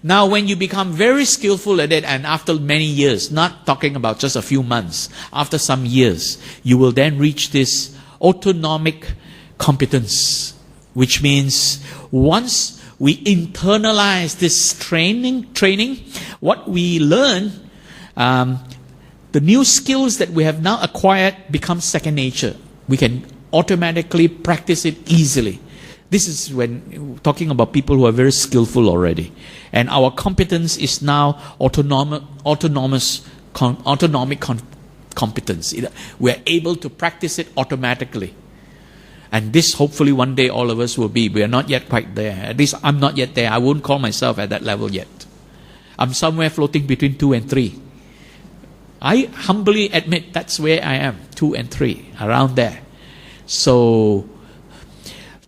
Now, when you become very skillful at it, and after many years, not talking about just a few months, after some years, you will then reach this autonomic competence, which means once we internalize this training, what we learn, the new skills that we have now acquired become second nature. We can automatically practice it easily. This is when talking about people who are very skillful already. And our competence is now autonomic competence. We are able to practice it automatically. And this hopefully one day all of us will be. We are not yet quite there. At least I'm not yet there. I won't call myself at that level yet. I'm somewhere floating between 2 and 3. I humbly admit that's where I am, 2 and 3, around there. So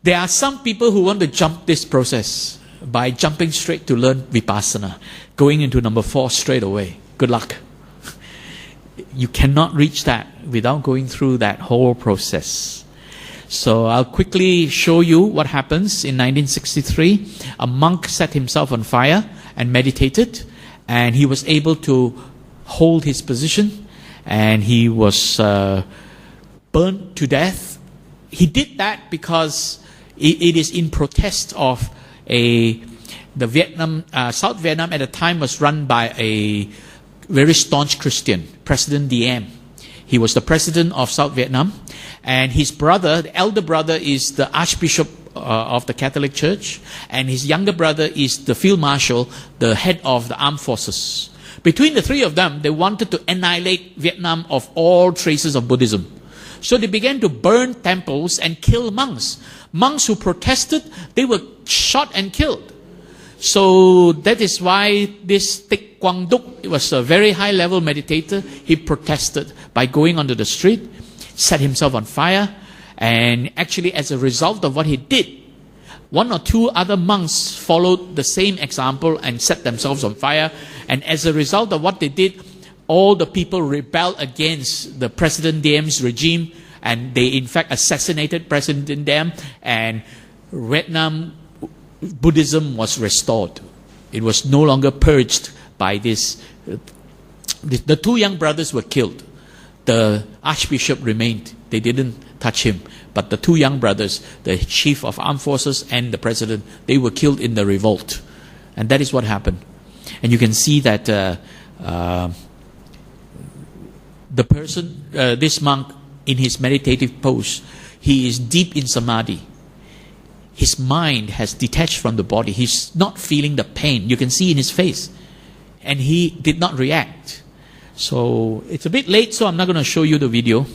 there are some people who want to jump this process by jumping straight to learn Vipassana, going into number 4 straight away. Good luck. You cannot reach that without going through that whole process. So I'll quickly show you what happens. In 1963, a monk set himself on fire and meditated, and he was able to hold his position, and he was burned to death. He did that because it is in protest of South Vietnam at the time was run by a very staunch Christian, President Diem. He was the president of South Vietnam, and his brother, the elder brother, is the Archbishop of the Catholic Church, and his younger brother is the Field Marshal, the head of the armed forces. Between the three of them, they wanted to annihilate Vietnam of all traces of Buddhism. So they began to burn temples and kill monks. Monks who protested, they were shot and killed. So that is why this Thích Quang Duc was a very high-level meditator. He protested by going onto the street, set himself on fire, and actually as a result of what he did, 1 or 2 other monks followed the same example and set themselves on fire. And as a result of what they did, all the people rebelled against the President Diem's regime, and they in fact assassinated President Diem, and Vietnam Buddhism was restored. It was no longer purged by this. The two young brothers were killed. The archbishop remained. They didn't touch him. But the two young brothers, the chief of armed forces and the president, they were killed in the revolt. And that is what happened. And you can see that the person, this monk, in his meditative pose, he is deep in samadhi. His mind has detached from the body. He's not feeling the pain. You can see in his face. And he did not react. So it's a bit late, so I'm not going to show you the video.